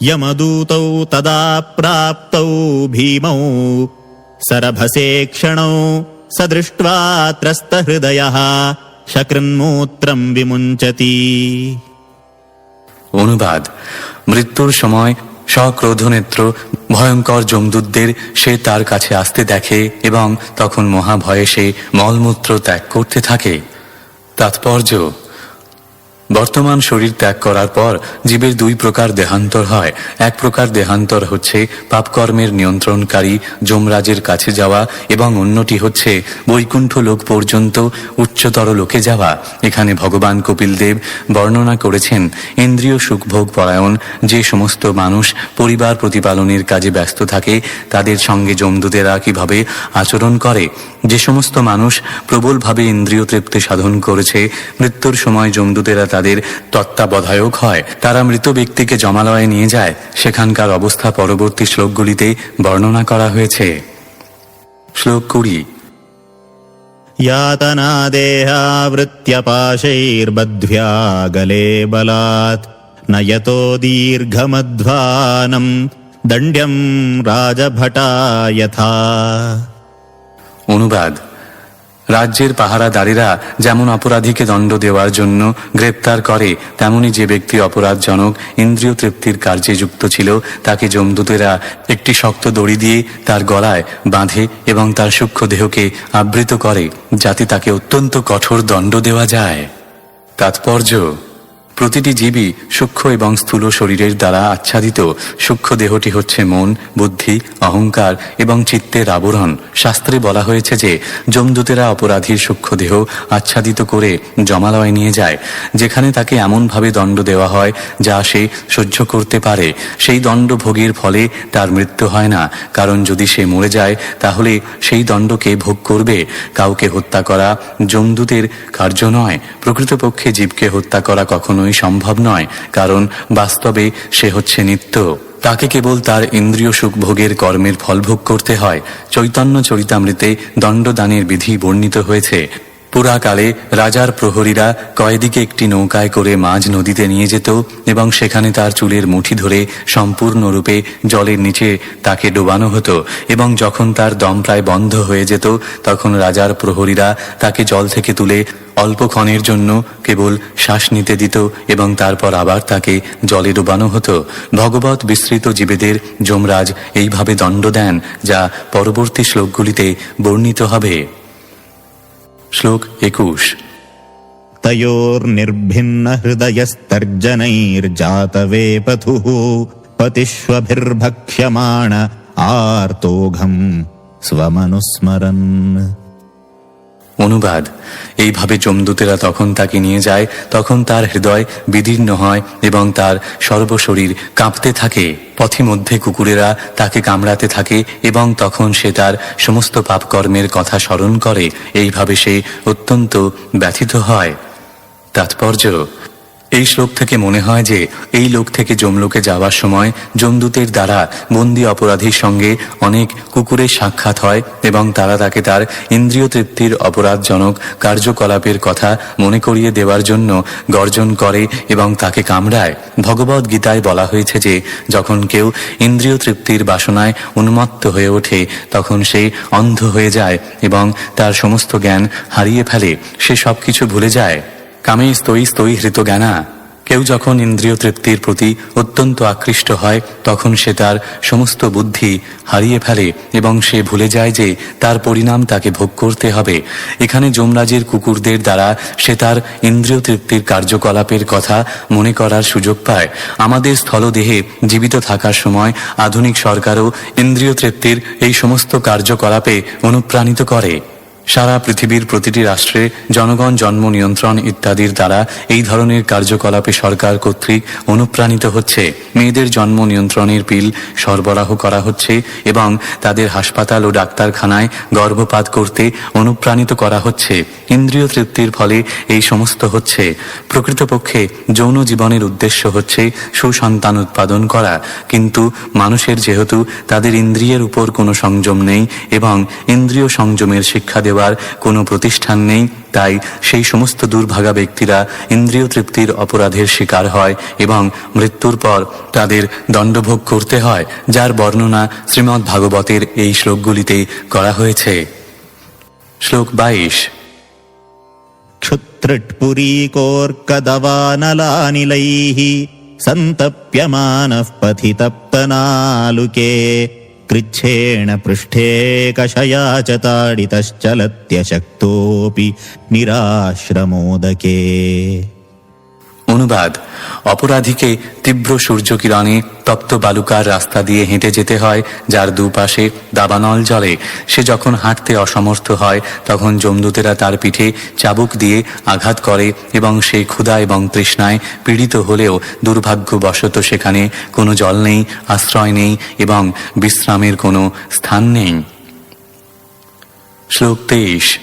B: यमदूतौ तदा प्राप्तौ भीमौ सरभसे क्षणौ स दृष्ट्वा त्रस्तहृदयः शकृन्मूत्रं विमुञ्चति।
A: অনুবাদ: মৃত্যুর সময় সক্রোধনেত্র ভয়ঙ্কর যমদূতদের সে তার কাছে আসতে দেখে এবং তখন মহাভয়ে সে মলমূত্র ত্যাগ করতে থাকে। তাৎপর্য: বর্তমান শরীর ত্যাগ করার পর জীবের দুই প্রকার দেহান্তর হয়। এক প্রকার দেহান্তর হচ্ছে পাপকর্মের নিয়ন্ত্রণকারী যমরাজের কাছে যাওয়া এবং অন্যটি হচ্ছে বৈকুণ্ঠ লোক পর্যন্ত উচ্চতর লোকে যাওয়া। এখানে ভগবান কপিলদেব বর্ণনা করেছেন ইন্দ্রিয় সুখভোগ পরায়ণ যে সমস্ত মানুষ পরিবার প্রতিপালনের কাজে ব্যস্ত থাকে তাদের সঙ্গে যমদূতেরা কিভাবে আচরণ করে। যে সমস্ত মানুষ প্রবলভাবে ইন্দ্রিয় তৃপ্তি সাধন করেছে মৃত্যুর সময় যমদূতেরা তাদের তত্ত্বাবধায়ক হয়। তারা মৃত ব্যক্তিকে যমালয়ে নিয়ে যায়। সেখানকার অবস্থা পরবর্তী শ্লোকগুলিতে বর্ণনা করা হয়েছে। শ্লোক 20।
B: यातना देहावृत्त्यपाशैर्बध्व्या गले बलात् नयतो दीर्घमध्वानं दण्ड्यं राजभटा यथा।
A: অনুবাদ: রাজ্যের পাহারাদারেরা যেমন অপরাধীকে দণ্ড দেওয়ার জন্য গ্রেপ্তার করে, তেমনি যে ব্যক্তি অপরাধজনক ইন্দ্রিয় তৃপ্তির কার্যে যুক্ত ছিল তাকে যমদূতেরা একটি শক্ত দড়ি দিয়ে তার গলায় বাঁধে এবং তার সূক্ষ্ম দেহকে আবৃত করে যাতে তাকে অত্যন্ত কঠোর দণ্ড দেওয়া যায়। তাৎপর্য: প্রতিটি জীবই সূক্ষ্ম এবং স্থূল শরীরের দ্বারা আচ্ছাদিত। সূক্ষ্ম দেহটি হচ্ছে মন, বুদ্ধি, অহংকার এবং চিত্তের আবরণ। শাস্ত্রে বলা হয়েছে যে যমদূতেরা অপরাধীর সূক্ষ্ম দেহ আচ্ছাদিত করে যমালয়ে নিয়ে যায়, যেখানে তাকে এমনভাবে দণ্ড দেওয়া হয় যা সে সহ্য করতে পারে। সেই দণ্ড ভোগের ফলে তার মৃত্যু হয় না, কারণ যদি সে মরে যায় তাহলে সেই দণ্ডকে ভোগ করবে। কাউকে হত্যা করা যমদূতের কার্য নয়। প্রকৃতপক্ষে জীবকে হত্যা করা কখনোই সম্ভব নয়, কারণ বাস্তবে সে হচ্ছে নিত্য। তাকে কেবল তার ইন্দ্রিয় সুখভোগের কর্মের ফল ভোগ করতে হয়। চৈতন্য চরিতামৃতে দণ্ডদানের বিধি বর্ণিত হয়েছে। পুরাকালে রাজার প্রহরীরা কয়েদিকে একটি নৌকায় করে মাঝ নদীতে নিয়ে যেত এবং সেখানে তার চুলের মুঠি ধরে সম্পূর্ণরূপে জলের নিচে তাকে ডোবানো হতো এবং যখন তার দম প্রায় বন্ধ হয়ে যেত তখন রাজার প্রহরীরা তাকে জল থেকে তুলে অল্পক্ষণের জন্য কেবল শ্বাস নিতে দিত এবং তারপর আবার তাকে জলে ডোবানো হতো। ভগবত বিস্তৃত জীবেদের যমরাজ এইভাবে দণ্ড দেন, যা পরবর্তী শ্লোকগুলিতে বর্ণিত হবে। শ্লোক 21।
B: तयोर्निर्भिन्नहृदयस्तर्जनैर्जातवेपथुः पतिष्वभिर्भक्ष्यमाण आर्तोघं स्वमनुस्मरन्।
A: অনুবাদ: এইভাবে যমদূতেরা তখন তাকে নিয়ে যায়, তখন তার হৃদয় বিদীর্ণ হয় এবং তার সর্বশরীর কাঁপতে থাকে। পথিমধ্যে কুকুরেরা তাকে কামড়াতে থাকে এবং তখন সে তার সমস্ত পাপকর্মের কথা স্মরণ করে। এইভাবে সে অত্যন্ত ব্যথিত হয়। তাৎপর্য: এই শ্লোক থেকে মনে হয় যে এই লোক থেকে যমলোকে যাওয়ার সময় যমদূতের দ্বারা বন্দী অপরাধীর সঙ্গে অনেক কুকুরের সাক্ষাৎ হয় এবং তারা তাকে তার ইন্দ্রিয় তৃপ্তির অপরাধজনক কার্যকলাপের কথা মনে করিয়ে দেওয়ার জন্য গর্জন করে এবং তাকে কামড়ায়। ভগবদ গীতায় বলা হয়েছে যে যখন কেউ ইন্দ্রিয় তৃপ্তির বাসনায় উন্মত্ত হয়ে ওঠে তখন সে অন্ধ হয়ে যায় এবং তার সমস্ত জ্ঞান হারিয়ে ফেলে। সে সবকিছু ভুলে যায়। কামে স্তৈ স্তৈ হৃত জ্ঞানা। কেউ যখন ইন্দ্রিয় তৃপ্তির প্রতি অত্যন্ত আকৃষ্ট হয় তখন সে তার সমস্ত বুদ্ধি হারিয়ে ফেলে এবং সে ভুলে যায় যে তার পরিণাম তাকে ভোগ করতে হবে। এখানে যমরাজের কুকুরদের দ্বারা সে তার ইন্দ্রিয় তৃপ্তির কার্যকলাপের কথা মনে করার সুযোগ পায়। আমাদের স্থলদেহে জীবিত থাকার সময় আধুনিক সরকারও ইন্দ্রিয় তৃপ্তির এই সমস্ত কার্যকলাপে অনুপ্রাণিত করে। সারা পৃথিবীর প্রতিটি রাষ্ট্রে জনগণ জন্ম নিয়ন্ত্রণ ইত্যাদির দ্বারা এই ধরনের কার্যকলাপে সরকার কর্তৃক অনুপ্রাণিত হচ্ছে। মেয়েদের জন্ম নিয়ন্ত্রণের পিল সরবরাহ করা হচ্ছে এবং তাদের হাসপাতাল ও ডাক্তারখানায় গর্ভপাত করতে অনুপ্রাণিত করা হচ্ছে। ইন্দ্রিয় তৃপ্তির ফলে এই সমস্ত হচ্ছে। প্রকৃতপক্ষে যৌন জীবনের উদ্দেশ্য হচ্ছে সুসন্তান উৎপাদন করা, কিন্তু মানুষের যেহেতু তাদের ইন্দ্রিয়ের উপর কোনো সংযম নেই এবং ইন্দ্রিয় সংযমের শিক্ষা দেওয়ার কোনো প্রতিষ্ঠান নেই, তাই সেই সমস্ত দুর্ভাগা ব্যক্তিরা ইন্দ্রিয় তৃপ্তির অপরাধের শিকার হয় এবং মৃত্যুর পর তাদের দণ্ডভোগ করতে হয়, যার বর্ণনা শ্রীমদ্ ভাগবতের এই শ্লোকগুলিতে করা হয়েছে। শ্লোক 22।
B: क्षुत्तृट्पुरीकोर्कदवानलानिलैः सन्तप्यमानः पथि तप्तनालुके कृच्छेण पृष्ठे कषया च ताडितश्चलत्यशक्तोऽपि निराश्रमोदके।
A: অনুবাদ: অপরাধীকে তীব্র সূর্যকিরণে তপ্ত বালুকার রাস্তা দিয়ে হেঁটে যেতে হয়, যার দুপাশে দাবানল জ্বলে। সে যখন হাঁটতে অসমর্থ হয় তখন যমদূতেরা তার পিঠে চাবুক দিয়ে আঘাত করে এবং সে ক্ষুধা এবং তৃষ্ণায় পীড়িত হলেও দুর্ভাগ্যবশত সেখানে কোনো জল নেই, আশ্রয় নেই এবং বিশ্রামের কোনো স্থান নেই। শ্লোক 23।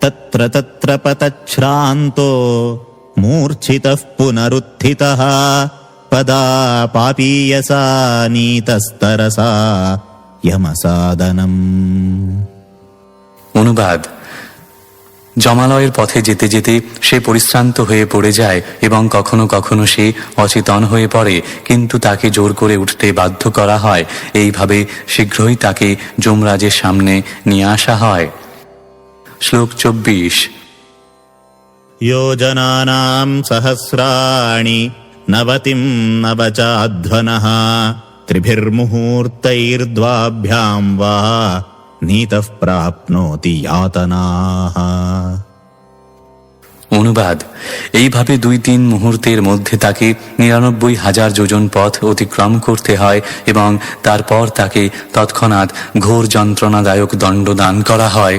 B: तत्र तत्र पतच्छ्रान्तो मूर्छितः पुनरुत्थितः पदा पापीयसा नीतस्तरसा यमसादनम्।
A: অনুবাদ: জমালয়ের পথে যেতে যেতে সে পরিশ্রান্ত হয়ে পড়ে যায় এবং কখনো কখনো সে অচেতন হয়ে পড়ে, কিন্তু তাকে জোর করে উঠতে বাধ্য করা হয়। এইভাবে শীঘ্রই তাকে যমরাজের সামনে নিয়ে আসা হয়। শ্লোক 24।
B: योजनानां सहस्राणि नवतिं नवचाध्वनः त्रिभिर्मुहूर्तैर्द्वाभ्यां वा नीतः प्राप्नोति यातनाः।
A: অনুবাদ: এইভাবে 2-3 মুহূর্তের মধ্যে তাকে 99,000 যোজন পথ অতিক্রম করতে হয় এবং তারপর তাকে তৎক্ষণাৎ ঘোর যন্ত্রণাদায়ক দণ্ড দান করা হয়,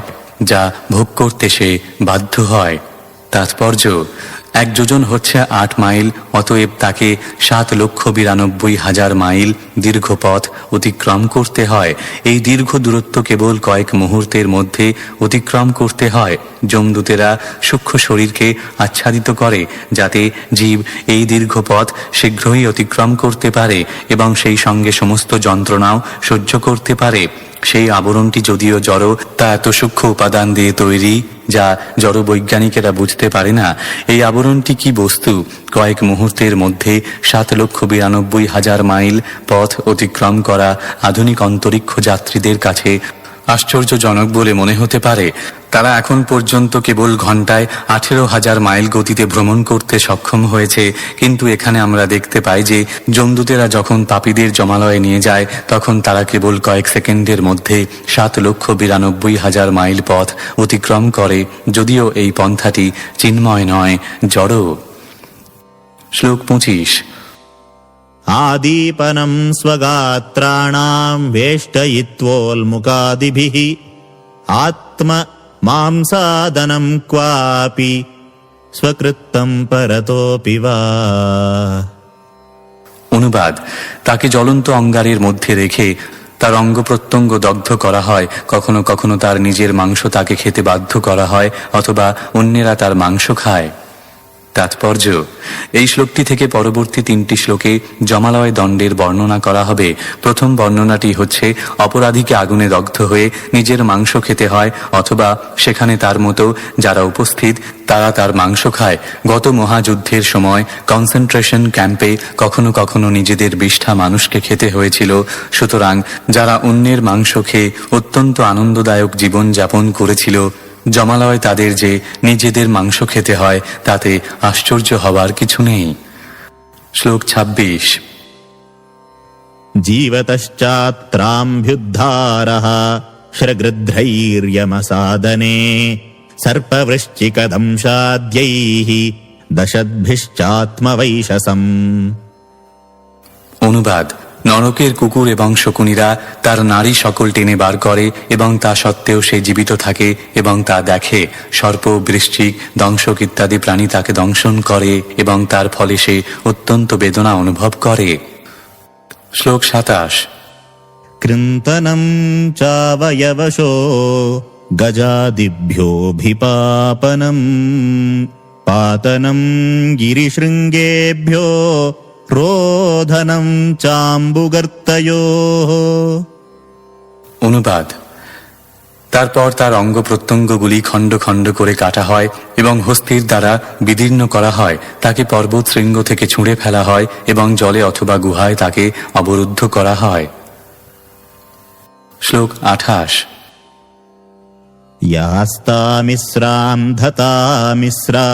A: যা ভোগ করতে সে বাধ্য হয়। তাৎপর্য: 1 যোজন হচ্ছে 8 মাইল, অতএব তাকে 7,92,000 মাইল দীর্ঘ পথ অতিক্রম করতে হয়। এই দীর্ঘ দূরত্ব কেবল কয়েক মুহূর্তের মধ্যে অতিক্রম করতে হয়। যমদূতেরা সূক্ষ্ম শরীরকে আচ্ছাদিত করে যাতে জীব এই দীর্ঘ পথ শীঘ্রই অতিক্রম করতে পারে এবং সেই সঙ্গে সমস্ত যন্ত্রণাও সহ্য করতে পারে। সেই আবরণটি যদিও জড়, তা এত সূক্ষ্ম উপাদান দিয়ে তৈরি যা জড় বৈজ্ঞানিকেরা বুঝতে পারে না। এই আবরণটি কি বস্তু কয়েক মুহূর্তের মধ্যে 7,92,000 মাইল পথ অতিক্রম করা আধুনিক অন্তরিক্ষ যাত্রীদের কাছে আশ্চর্যজনক বলে মনে হতে পারে। তারা এখন পর্যন্ত কেবল ঘন্টায় 18,000 মাইল গতিতে ভ্রমণ করতে সক্ষম হয়েছে, কিন্তু এখানে আমরা দেখতে পাই যে যমদূতেরা যখন পাপীদের জমালয়ে নিয়ে যায় তখন তারা কেবল কয়েক সেকেন্ডের মধ্যে 7,92,000 মাইল পথ অতিক্রম করে, যদিও এই পন্থাটি চিন্ময় নয়, জড়। শ্লোক 25।
B: आदीपनं स्वगात्राणां वेष्टयित्वोल्मुकादिभिः आत्म मांसादनं क्वापि स्वकृत्तं परतोऽपि वा।
A: অনুবাদ: তাকে জ্বলন্ত অঙ্গারের মধ্যে রেখে তার অঙ্গ প্রত্যঙ্গ দগ্ধ করা হয়। কখনো কখনো তার নিজের মাংস তাকে খেতে বাধ্য করা হয় অথবা অন্যেরা তার মাংস খায়। তাৎপর্য: এই শ্লোকটি থেকে পরবর্তী 3টি শ্লোকে জমালয় দণ্ডের বর্ণনা করা হবে। প্রথম বর্ণনাটি হচ্ছে অপরাধীকে আগুনে দগ্ধ হয়ে নিজের মাংস খেতে হয় অথবা সেখানে তার মতো যারা উপস্থিত তারা তার মাংস খায়। গত মহাযুদ্ধের সময় কনসেন্ট্রেশন ক্যাম্পে কখনো কখনো নিজেদের বিষ্ঠা মানুষকে খেতে হয়েছিল। সুতরাং যারা অন্যের মাংস খেয়ে অত্যন্ত আনন্দদায়ক জীবন যাপন করেছিল, জমালয় তাদের যে নিজেদের মাংস খেতে হয় তাতে আশ্চর্য হবার কিছু নেই। শ্লোক 26।
B: जीवतश्चात्राम्भ्युद्धारः श्रगृध्रैर्यमसादने सर्पवृश्चिकदंशाद्यैः दशद्भिश्चात्मवैशसम्।
A: অনুবাদ: নরকের কুকুর এবং শকুনিরা তার নারী সকল টেনে বার করে এবং তা সত্ত্বেও সে জীবিত থাকে এবং তা দেখে। সর্প, বৃশ্চিক, দংশক ইত্যাদি প্রাণী তাকে দংশন করে এবং তার ফলে সে অত্যন্ত বেদনা অনুভব করে। শ্লোক 27।
B: कृन्तनं चावयवशो गजादिभ्योऽभिपापनम् पातनं गिरिशृङ्गेभ्यो रोधनं चाम्बुगर्तयोः।
A: অনুবাদ। তারপর তার অঙ্গ প্রত্যঙ্গগুলি খণ্ড খণ্ড করে কাটা হয় এবং হস্তির দ্বারা বিদীর্ণ করা হয়। তাকে পর্বত শৃঙ্গ থেকে ছুঁড়ে ফেলা হয় এবং জলে অথবা গুহায় তাকে অবরুদ্ধ করা হয়। শ্লোক 28।
B: यास्तामिस्रां धतामिस्रा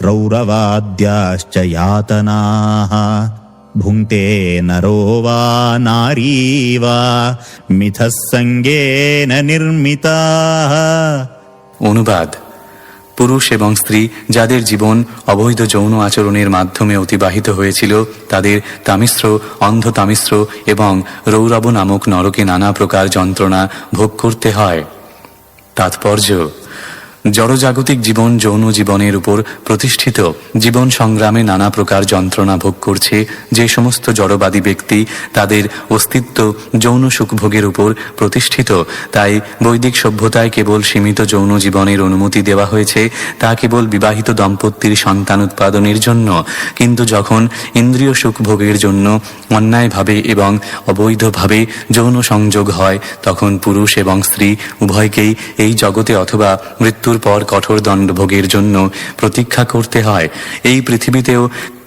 B: रौरवाद्याश्च यातनाः भुङ्क्ते नरो वा नारी वा मिथः सङ्गेन निर्मिताः।
A: অনুবাদ। পুরুষ এবং স্ত্রী যাদের জীবন অবৈধ যৌন আচরণের মাধ্যমে অতিবাহিত হয়েছিল তাদের তামিশ্র, অন্ধ তামিশ্র এবং রৌরব নামক নরকে নানা প্রকার যন্ত্রণা ভোগ করতে হয়। তাৎপর্য: জড়জাগতিক জীবন যৌন জীবনের উপর প্রতিষ্ঠিত। জীবন সংগ্রামে নানা প্রকার যন্ত্রণা ভোগ করছে। যে সমস্ত জড়বাদী ব্যক্তি তাদের অস্তিত্ব যৌন সুখভোগের উপর প্রতিষ্ঠিত, তাই বৈদিক সভ্যতায় কেবল সীমিত যৌন জীবনের অনুমতি দেওয়া হয়েছে, তা কেবল বিবাহিত দম্পতির সন্তান উৎপাদনের জন্য। কিন্তু যখন ইন্দ্রিয় সুখভোগের জন্য অন্যায়ভাবে এবং অবৈধভাবে যৌন সংযোগ হয়, তখন পুরুষ এবং স্ত্রী উভয়কেই এই জগতে অথবা মৃত্যুর পর কঠোর দণ্ডভোগের জন্য প্রতীক্ষা করতে হয়। এই পৃথিবীতেও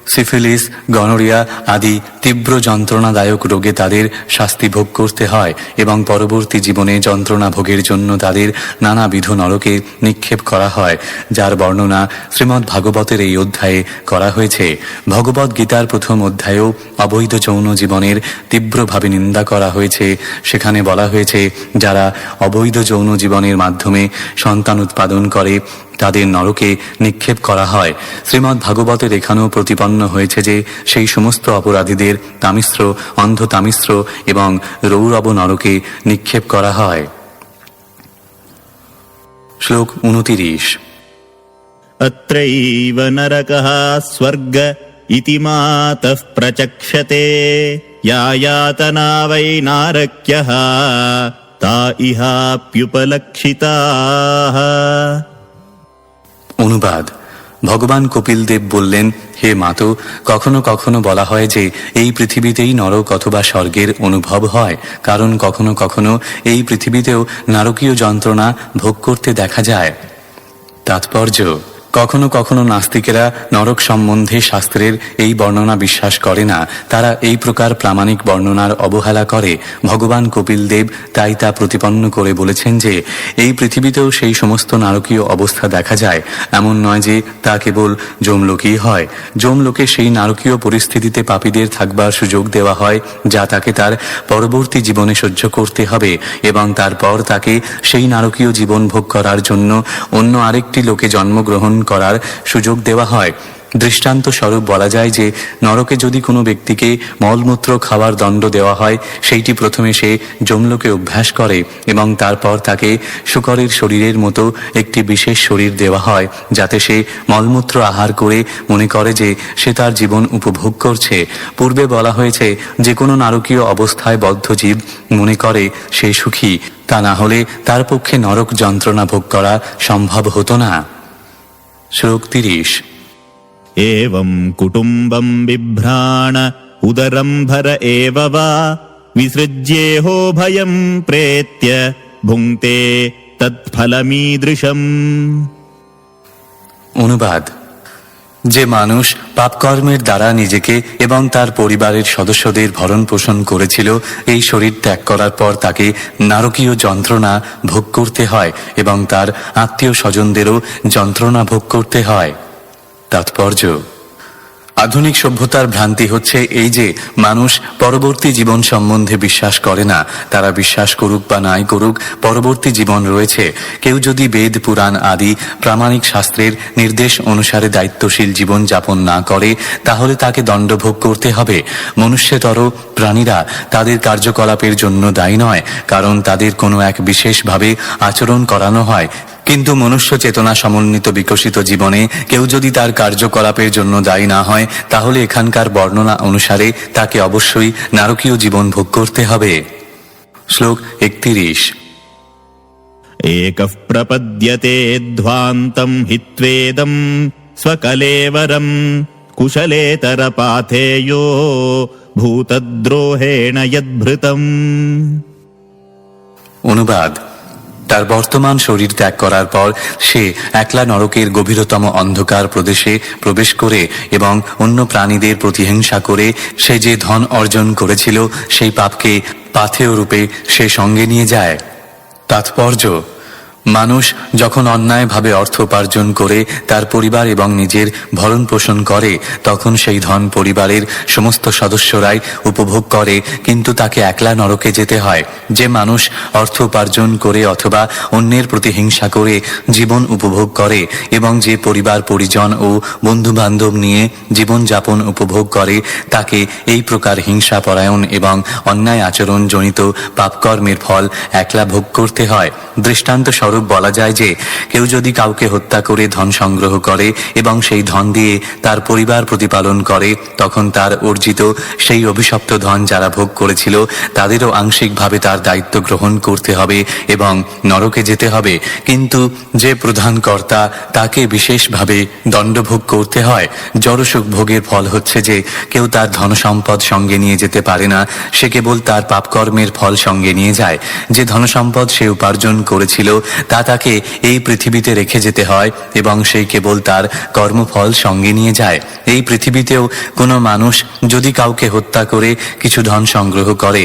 A: সিফিলিস, গনোরিয়া আদি তীব্র যন্ত্রণাদায়ক রোগে তাদের শাস্তি ভোগ করতে হয় এবং পরবর্তী জীবনে যন্ত্রণা ভোগের জন্য তাদের নানাবিধ নরকে নিক্ষেপ করা হয়, যার বর্ণনা শ্রীমদ্ ভাগবতের এই অধ্যায়ে করা হয়েছে। ভগবদ্ গীতার প্রথম অধ্যায়েও অবৈধ যৌন জীবনের তীব্রভাবে নিন্দা করা হয়েছে। সেখানে বলা হয়েছে, যারা অবৈধ যৌন জীবনের মাধ্যমে সন্তান উৎপাদন করে তাদের নরকে নিক্ষেপ করা হয়। শ্রীমদ্ ভাগবতের এখানেও প্রতিপন্ন হয়েছে যে সেই সমস্ত অপরাধীদের তামিশ্র, অন্ধ তামিশ্র এবং রৌরব নরকে নিক্ষেপ করা হয়। শ্লোক 29।
B: अत्रैव नरकः स्वर्ग इति मातः प्रचक्षते या यातना वै नारक्यः ता इहाप्युपलक्षिताः।
A: অনুবাদ। ভগবান কপিল দেব বললেন, হে মাতো, কখনো কখনো বলা হয় যে এই পৃথিবীতেই নরক অথবা স্বর্গের অনুভব হয়, কারণ কখনো কখনো এই পৃথিবীতেও নারকীয় যন্ত্রণা ভোগ করতে দেখা যায়। তাৎপর্য: কখনো কখনো নাস্তিকেরা নরক সম্বন্ধে শাস্ত্রের এই বর্ণনা বিশ্বাস করে না। তারা এই প্রকার প্রামাণিক বর্ণনার অবহেলা করে। ভগবান কপিল দেব তাই তা প্রতিপন্ন করে বলেছেন যে এই পৃথিবীতেও সেই সমস্ত নারকীয় অবস্থা দেখা যায়। এমন নয় যে তা কেবল যমলোকেই হয়। যমলোকে সেই নারকীয় পরিস্থিতিতে পাপীদের থাকবার সুযোগ দেওয়া হয়, যা তাকে তার পরবর্তী জীবনে সহ্য করতে হবে, এবং তারপর তাকে সেই নারকীয় জীবন ভোগ করার জন্য অন্য আরেকটি লোকে জন্মগ্রহণ করার সুযোগ দেওয়া হয়। দৃষ্টান্ত স্বরূপ বলা যায় যে নরকে যদি কোনো ব্যক্তিকে মলমূত্র খাওয়ার দণ্ড দেওয়া হয়, সেইটি প্রথমে সে যমলোকে অভ্যাস করে এবং তারপর তাকে শূকরের শরীরের মতো একটি বিশেষ শরীর দেওয়া হয়, যাতে সে মলমূত্র আহার করে মনে করে যে সে তার জীবন উপভোগ করছে। পূর্বে বলা হয়েছে, যে কোনো নারকীয় অবস্থায় বদ্ধ জীব মনে করে সে সুখী, তা না হলে তার পক্ষে নরক যন্ত্রণা ভোগ করা সম্ভব হতো না। শ্লোক 30।
B: एवं कुटुम्बं बिभ्राण उदरं भर एव वा विसृज्येहो भयं प्रेत्य भुङ्क्ते तत्फलमीदृशम्।
A: অনুবাদ। যে মানুষ পাপকর্মের দ্বারা নিজেকে এবং তার পরিবারের সদস্যদের ভরণ পোষণ করেছিল, এই শরীর ত্যাগ করার পর তাকে নারকীয় যন্ত্রণা ভোগ করতে হয় এবং তার আত্মীয় স্বজনদেরও যন্ত্রণা ভোগ করতে হয়। তাৎপর্য: আধুনিক সভ্যতার ভ্রান্তি হচ্ছে এই যে মানুষ পরবর্তী জীবন সম্বন্ধে বিশ্বাস করে না। তারা বিশ্বাস করুক বা নাই করুক, পরবর্তী জীবন রয়েছে। কেউ যদি বেদ, পুরাণ আদি প্রামাণিক শাস্ত্রের নির্দেশ অনুসারে দায়িত্বশীল জীবন যাপন না করে, তাহলে তাকে দণ্ডভোগ করতে হবে। মনুষ্যতর প্রাণীরা তাদের কার্যকলাপের জন্য দায়ী নয়, কারণ তাদের কোনো এক বিশেষভাবে আচরণ করানো হয়। কিন্তু মনুষ্য চেতনা সমন্বিত বিকশিত জীবনে কেউ যদি তার কার্যকলাপের জন্য দায়ী না হয়, তাহলে এখানকার বর্ণনা অনুসারে তাকে অবশ্যই নারকীয় জীবন ভোগ করতে হবে। শ্লোক 31।
B: एकः प्रपद्यते ध्वान्तम् हित्वेदम् स्वकलेवरम् कुशलेतरपाथेयो भूतद्रोहेण यद्भृतम्।
A: অনুবাদ: তার বর্তমান শরীর ত্যাগ করার পর সে একলা নরকের গভীরতম অন্ধকার প্রদেশে প্রবেশ করে এবং অন্য প্রাণীদের প্রতিহিংসা করে সে যে ধন অর্জন করেছিল সেই পাপকে পাথেয় রূপে সে সঙ্গে নিয়ে যায়। তাৎপর্য: মানুষ যখন অন্যায়ভাবে অর্থ উপার্জন করে তার পরিবার এবং নিজের ভরণ পোষণ করে তখন সেই ধন পরিবারের সমস্ত সদস্যরাই উপভোগ করে, কিন্তু তাকে একলা নরকে যেতে হয়। যে মানুষ অর্থ উপার্জন করে অথবা অন্যের প্রতি হিংসা করে জীবন উপভোগ করে এবং যে পরিবার পরিজন ও বন্ধু বান্ধব নিয়ে জীবনযাপন উপভোগ করে তাকে এই প্রকার হিংসাপরায়ণ এবং অন্যায় আচরণ জনিত পাপকর্মের ফল একলা ভোগ করতে হয়। দৃষ্টান্ত স্বরূপ বলা যায় যে কেউ যদি কাউকে হত্যা করে ধন সংগ্রহ করে এবং সেই ধন দিয়ে তার পরিবার প্রতিপালন করে তখন তার অর্জিত সেই অভিশপ্ত ধন যারা ভোগ করেছিল তাদেরও আংশিকভাবে তার দায়িত্ব গ্রহণ করতে হবে এবং নরকে যেতে হবে, কিন্তু যে প্রধান কর্তা তাকে বিশেষভাবে দণ্ডভোগ করতে হয়। জড়সুখ ভোগের ফল হচ্ছে যে কেউ তার ধন সম্পদ সঙ্গে নিয়ে যেতে পারে না, সে কেবল তার পাপকর্মের ফল সঙ্গে নিয়ে যায়। যে ধনসম্পদ সে উপার্জন করেছিল তা তাকে এই পৃথিবীতে রেখে যেতে হয় এবং সেই কেবল তার কর্মফল সঙ্গে নিয়ে যায়। এই পৃথিবীতেও কোনো মানুষ যদি কাউকে হত্যা করে কিছু ধন সংগ্রহ করে,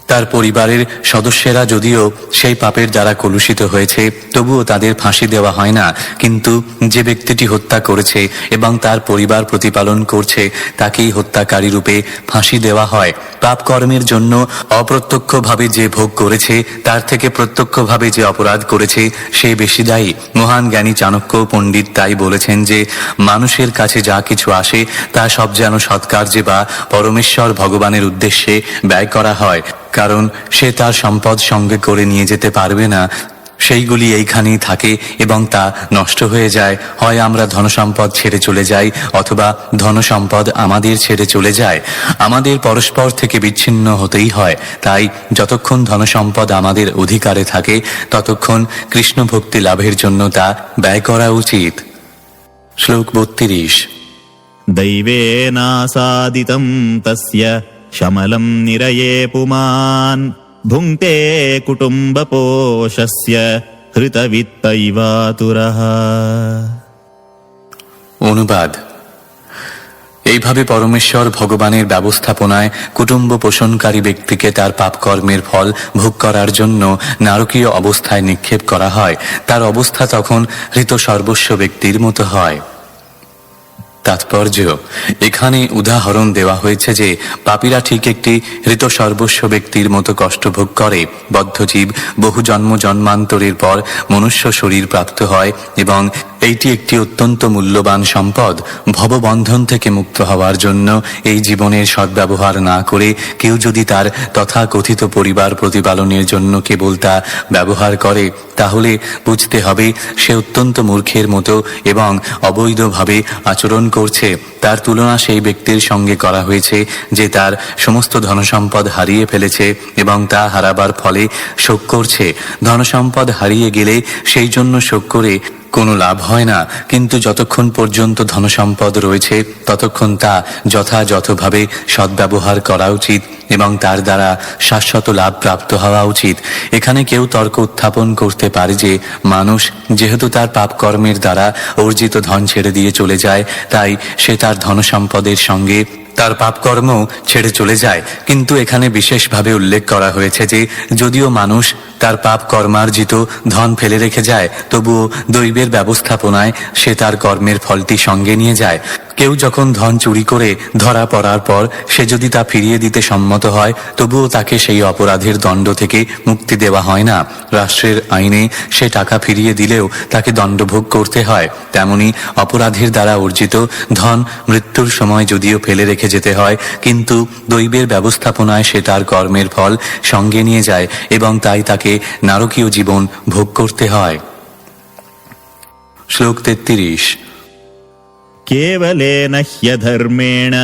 A: তার পরিবারের সদস্যরা যদিও সেই পাপের দ্বারা কলুষিত হয়েছে তবুও তাদের ফাঁসি দেওয়া হয় না, কিন্তু যে ব্যক্তিটি হত্যা করেছে এবং তার পরিবার প্রতিপালন করছে তাকেই হত্যাকারী রূপে ফাঁসি দেওয়া হয়। পাপ কর্মের জন্য অপ্রত্যক্ষভাবে যে ভোগ করেছে তার থেকে প্রত্যক্ষভাবে যে অপরাধ করেছে সে বেশি দায়ী। মহান জ্ঞানী চাণক্য পণ্ডিত তাই বলেছেন যে মানুষের কাছে যা কিছু আসে তা সব যেন সৎকার্যে বা পরমেশ্বর ভগবানের উদ্দেশ্যে ব্যয় করা হয়, কারণ সে তার সম্পদ সঙ্গে করে নিয়ে যেতে পারবে না। সেইগুলি এইখানেই থাকে এবং তা নষ্ট হয়ে যায়। হয় আমরা ধনসম্পদ ছেড়ে চলে যাই অথবা ধনসম্পদ আমাদের ছেড়ে চলে যায়। আমাদের পরস্পর থেকে বিচ্ছিন্ন হতেই হয়। তাই যতক্ষণ ধনসম্পদ আমাদের অধিকারে থাকে ততক্ষণ কৃষ্ণ ভক্তি লাভের জন্য তা ব্যয় করা উচিত। শ্লোক 32।
B: दैवेनासादितम् तस्य शमलम् निरये पुमान् भुङ्क्ते कुटुम्बपोषस्य हृतवित्त इवातुरः।
A: অনুবাদ: এইভাবে পরমেশ্বর ভগবানের ব্যবস্থাপনায় কুটুম্ব পোষণকারী ব্যক্তিকে তার পাপকর্মের ফল ভোগ করার জন্য নারকীয় অবস্থায় নিক্ষেপ করা হয়। তার অবস্থা তখন হৃত সর্বস্ব ব্যক্তির মতো হয়। তাৎপর্য: এখানে উদাহরণ দেওয়া হয়েছে যে পাপীরা ঠিক একটি হৃত সর্বস্ব ব্যক্তির মতো কষ্ট ভোগ করে। বদ্ধজীব বহু জন্ম জন্মান্তরের পর মনুষ্য শরীর প্রাপ্ত হয় এবং এইটি একটি অত্যন্ত মূল্যবান সম্পদ। ভববন্ধন থেকে মুক্ত হওয়ার জন্য এই জীবনের সদ্ব্যবহার না করে কেউ যদি তার তথাকথিত পরিবার প্রতিপালনের জন্য কেবল তা ব্যবহার করে তাহলে বুঝতে হবে সে অত্যন্ত মূর্খের মতো এবং অবৈধভাবে আচরণ করছে। তার তুলনা সেই ব্যক্তির সঙ্গে করা হয়েছে যে তার সমস্ত ধনসম্পদ হারিয়ে ফেলেছে এবং তা হারাবার ফলে শোক করছে। ধনসম্পদ হারিয়ে গেলে সেই জন্য শোক করে কোনো লাভ হয় না, কিন্তু যতক্ষণ পর্যন্ত ধনসম্পদ রয়েছে ততক্ষণ তা যথাযথভাবে সদ্ব্যবহার করা উচিত এবং তার দ্বারা শাশ্বত লাভ প্রাপ্ত হওয়া উচিত। এখানে কেউ তর্ক উত্থাপন করতে পারে যে মানুষ যেহেতু তার পাপকর্মের দ্বারা অর্জিত ধন ছেড়ে দিয়ে চলে যায় তাই সে তার ধনসম্পদের সঙ্গে তার পাপকর্ম ছেড়ে চলে যায়, কিন্তু এখানে বিশেষভাবে উল্লেখ করা হয়েছে যে যদিও মানুষ তার পাপ কর্মার্জিত ধন ফেলে রেখে যায় তবুও দৈবের ব্যবস্থাপনায় সে তার কর্মের ফলটি সঙ্গে নিয়ে যায়। কেউ যখন ধন চুরি করে ধরা পড়ার পর সে যদি তা ফিরিয়ে দিতে সম্মত হয় তবুও তাকে সেই অপরাধের দণ্ড থেকে মুক্তি দেওয়া হয় না। রাষ্ট্রের আইনে সে টাকা ফিরিয়ে দিলেও তাকে দণ্ডভোগ করতে হয়। তেমনি অপরাধের দ্বারা অর্জিত ধন মৃত্যুর সময় যদিও ফেলে রেখে যেতে হয় কিন্তু দৈবের ব্যবস্থাপনায় সে তার কর্মের ফল সঙ্গে নিয়ে যায় এবং তাই তাকে নারকীয় জীবন ভোগ করতে হয়। শ্লোক 33।
B: केवलेन ह्यधर्मेण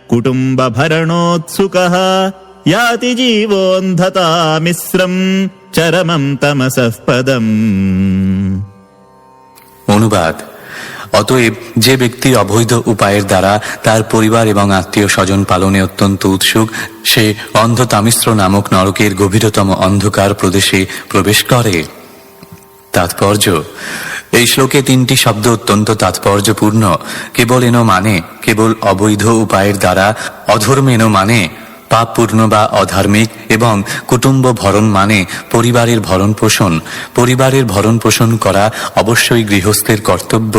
B: कुटुम्बभरणोत्सुकः याति जीवोऽन्धता मिश्रम् চরমম তমসঃ পদম।
A: অনুবাদ: অতএব যে ব্যক্তি অবৈধ উপায়ের দ্বারা তার পরিবার এবং আত্মীয় স্বজন পালনে অত্যন্ত উৎসুক, সে অন্ধতামিশ্র নামক নরকের গভীরতম অন্ধকার প্রদেশে প্রবেশ করে। তাৎপর্য: এই শ্লোকে তিনটি শব্দ অত্যন্ত তাৎপর্যপূর্ণ। কেবল এনো মানে কেবল অবৈধ উপায়ের দ্বারা, অধর্মেনো মানে পাপপূর্ণ বা অধার্মিক, এবং কুটুম্ব ভরণ মানে পরিবারের ভরণ পোষণ। পরিবারের ভরণ পোষণ করা অবশ্যই গৃহস্থের কর্তব্য,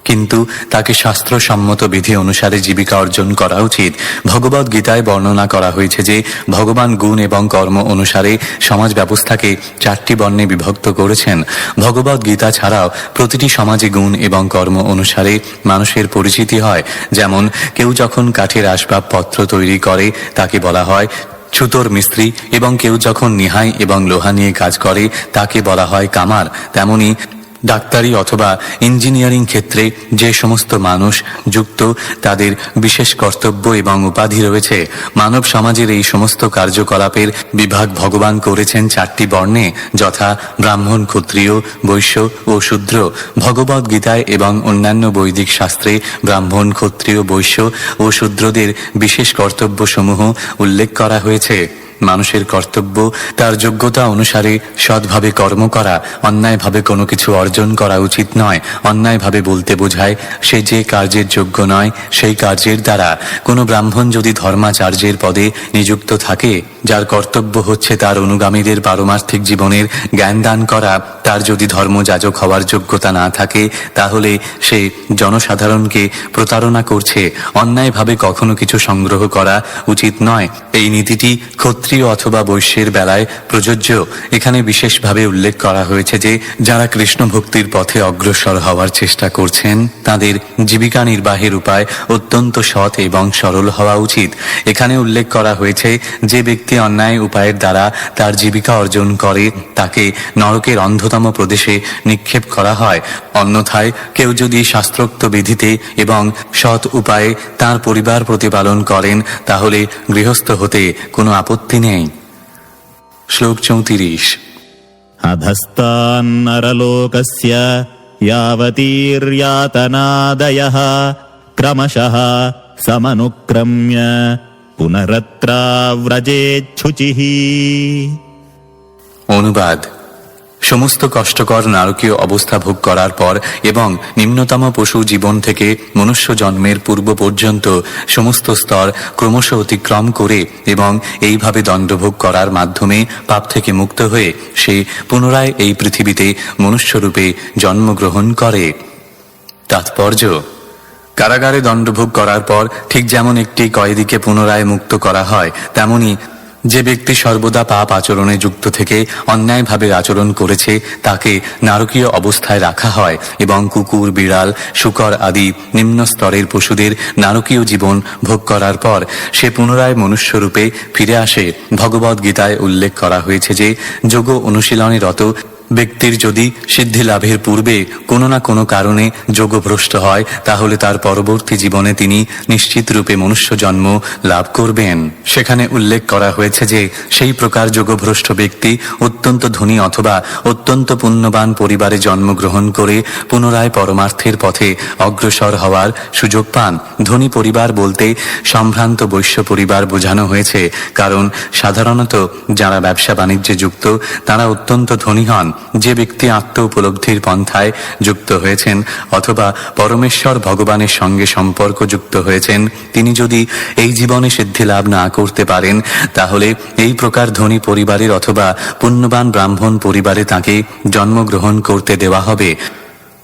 A: কিন্তু তাকে শাস্ত্রসম্মত বিধি অনুসারে জীবিকা অর্জন করা উচিত। ভগবদ গীতায় বর্ণনা করা হয়েছে যে ভগবান গুণ এবং কর্ম অনুসারে সমাজ ব্যবস্থাকে 4টি বর্ণে বিভক্ত করেছেন। ভগবদ গীতা ছাড়াও প্রতিটি সমাজে গুণ এবং কর্ম অনুসারে মানুষের পরিচিতি হয়। যেমন কেউ যখন কাঠের আসবাবপত্র তৈরি করে তাকে বলা হয় ছুতোর মিস্ত্রি, এবং কেউ যখন নিহাই এবং লোহা নিয়ে কাজ করে তাকে বলা হয় কামার। তেমনি ডাক্তারি অথবা ইঞ্জিনিয়ারিং ক্ষেত্রে যে সমস্ত মানুষ যুক্ত তাদের বিশেষ কর্তব্য এবং উপাধি রয়েছে। মানব সমাজের এই সমস্ত কার্যকলাপের বিভাগ ভগবান করেছেন 4টি বর্ণে, যথা ব্রাহ্মণ, ক্ষত্রিয়, বৈশ্য ও শূদ্র। ভগবদ গীতায় এবং অন্যান্য বৈদিক শাস্ত্রে ব্রাহ্মণ, ক্ষত্রিয়, বৈশ্য ও শূদ্রদের বিশেষ কর্তব্যসমূহ উল্লেখ করা হয়েছে। মানুষের কর্তব্য তার যোগ্যতা অনুসারে সৎভাবে কর্ম করা। অন্যায়ভাবে কোনো কিছু অর্জন করা উচিত নয়। অন্যায়ভাবে বলতে বোঝায় সে যে কার্যের যোগ্য নয় সেই কার্যের দ্বারা। কোনো ব্রাহ্মণ যদি ধর্মাচার্যের পদে নিযুক্ত থাকে, যার কর্তব্য হচ্ছে তার অনুগামীদের পারমার্থিক জীবনের জ্ঞান দান করা, তার যদি ধর্মযাজক হওয়ার যোগ্যতা না থাকে তাহলে সে জনসাধারণকে প্রতারণা করছে। অন্যায়ভাবে কখনো কিছু সংগ্রহ করা উচিত নয়। এই নীতিটি ক্ষত্রিয় অথবা বৈশ্যের বেলায় প্রযোজ্য। এখানে বিশেষভাবে উল্লেখ করা হয়েছে যে যারা কৃষ্ণ ভক্তির পথে অগ্রসর হওয়ার চেষ্টা করছেন তাদের জীবিকা নির্বাহের উপায় অত্যন্ত সৎ এবং সরল হওয়া উচিত। এখানে উল্লেখ করা হয়েছে যে ব্যক্তি অন্যায় উপায়ের দ্বারা তার জীবিকা অর্জন করে তাকে নরকের অন্ধতম প্রদেশে নিক্ষেপ করা হয়। অন্যথায় কেউ যদি শাস্ত্রোক্ত বিধিতে এবং সৎ উপায়ে তার পরিবার প্রতিপালন করেন তাহলে গৃহস্থ হতে কোনো আপত্তি নেই। শ্লোক 34।
B: अधस्तान्नरलोकस्य यावतीर्यातनादयः क्रमशः समनुक्रम्य पुनरत्राव्रजेच्छुचिः।
A: অনুবাদ: সমস্ত কষ্টকর নারকীয় অবস্থা ভোগ করার পর এবং নিম্নতম পশু জীবন থেকে মনুষ্য জন্মের পূর্ব পর্যন্ত সমস্ত স্তর ক্রমশ অতিক্রম করে এবং এইভাবে দণ্ডভোগ করার মাধ্যমে পাপ থেকে মুক্ত হয়ে সে পুনরায় এই পৃথিবীতে মনুষ্যরূপে জন্মগ্রহণ করে। তাৎপর্য: কারাগারে দণ্ডভোগ করার পর ঠিক যেমন একটি কয়েদিকে পুনরায় মুক্ত করা হয়, তেমনি যে ব্যক্তি সর্বদা পাপ আচরণে যুক্ত থেকে অন্যায়ভাবে আচরণ করেছে তাকে নারকীয় অবস্থায় রাখা হয় এবং কুকুর, বিড়াল, শূকর আদি নিম্ন স্তরের পশুদের নারকীয় জীবন ভোগ করার পর সে পুনরায় মনুষ্যরূপে ফিরে আসে। ভগবদ গীতায় উল্লেখ করা হয়েছে যে যোগ অনুশীলনে রত ব্যক্তির যদি সিদ্ধি লাভের পূর্বে কোনো না কোনো কারণে যোগভ্রষ্ট হয় তাহলে তার পরবর্তী জীবনে তিনি নিশ্চিত রূপে মনুষ্য জন্ম লাভ করবেন। সেখানে উল্লেখ করা হয়েছে যে সেই প্রকার যোগভ্রষ্ট ব্যক্তি অত্যন্ত ধনী অথবা অত্যন্ত পুণ্যবান পরিবারে জন্মগ্রহণ করে পুনরায় পরমার্থের পথে অগ্রসর হওয়ার সুযোগ পান। ধনী পরিবার বলতে সম্ভ্রান্ত বৈশ্য পরিবার বোঝানো হয়েছে, কারণ সাধারণত যারা ব্যবসা বাণিজ্যে যুক্ত তারা অত্যন্ত ধনী হন। যে ব্যক্তি আত্ম উপলব্ধির পন্থায় যুক্ত হয়েছেন অথবা পরমেশ্বর ভগবানের সঙ্গে সম্পর্ক যুক্ত হয়েছেন, তিনি যদি এই জীবনে সিদ্ধি লাভ না করতে পারেন তাহলে এই প্রকার ধনী পরিবারের অথবা পুণ্যবান ব্রাহ্মণ পরিবারে তাকে জন্মগ্রহণ করতে দেওয়া হবে।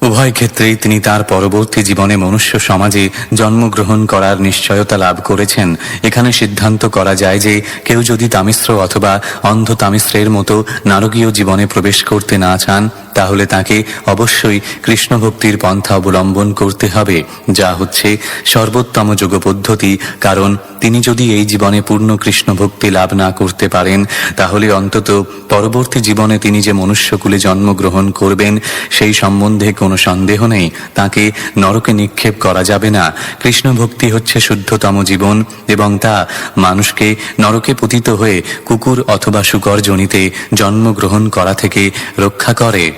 A: উভয় ক্ষেত্রেই তিনি তার পরবর্তী জীবনে মনুষ্য সমাজে জন্মগ্রহণ করার নিশ্চয়তা লাভ করেছেন। এখানে সিদ্ধান্ত করা যায় যে কেউ যদি তামিশ্র অথবা অন্ধ তামিশ্রের মতো নারকীয় জীবনে প্রবেশ করতে না চান তাহলে তাকে অবশ্যই কৃষ্ণ ভক্তির পন্থা অবলম্বন করতে হবে, যা হচ্ছে সর্বোত্তম যোগ পদ্ধতি। কারণ তিনি যদি এই জীবনে পূর্ণ কৃষ্ণ ভক্তি লাভ না করতে পারেন, তাহলে অন্তত পরবর্তী জীবনে তিনি যে মনুষ্যকুলে জন্মগ্রহণ করবেন সেই সম্বন্ধে কোনো সন্দেহ নেই। তাকে নরকে নিক্ষেপ করা যাবে না। কৃষ্ণ ভক্তি হচ্ছে শুদ্ধতম জীবন এবং তা মানুষকে নরকে পতিত হয়ে কুকুর অথবা শূকর জনিতে জন্মগ্রহণ করা থেকে রক্ষা করে।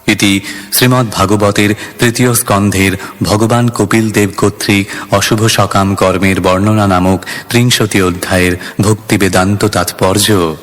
A: ইতি শ্রীমদ্ ভাগবতের তৃতীয় স্কন্ধের ভগবান কপিল দেব কর্তৃক অশুভ সকাম কর্মের বর্ণনা নামক ৩০ অধ্যায়ের ভক্তি বেদান্ত তাৎপর্য।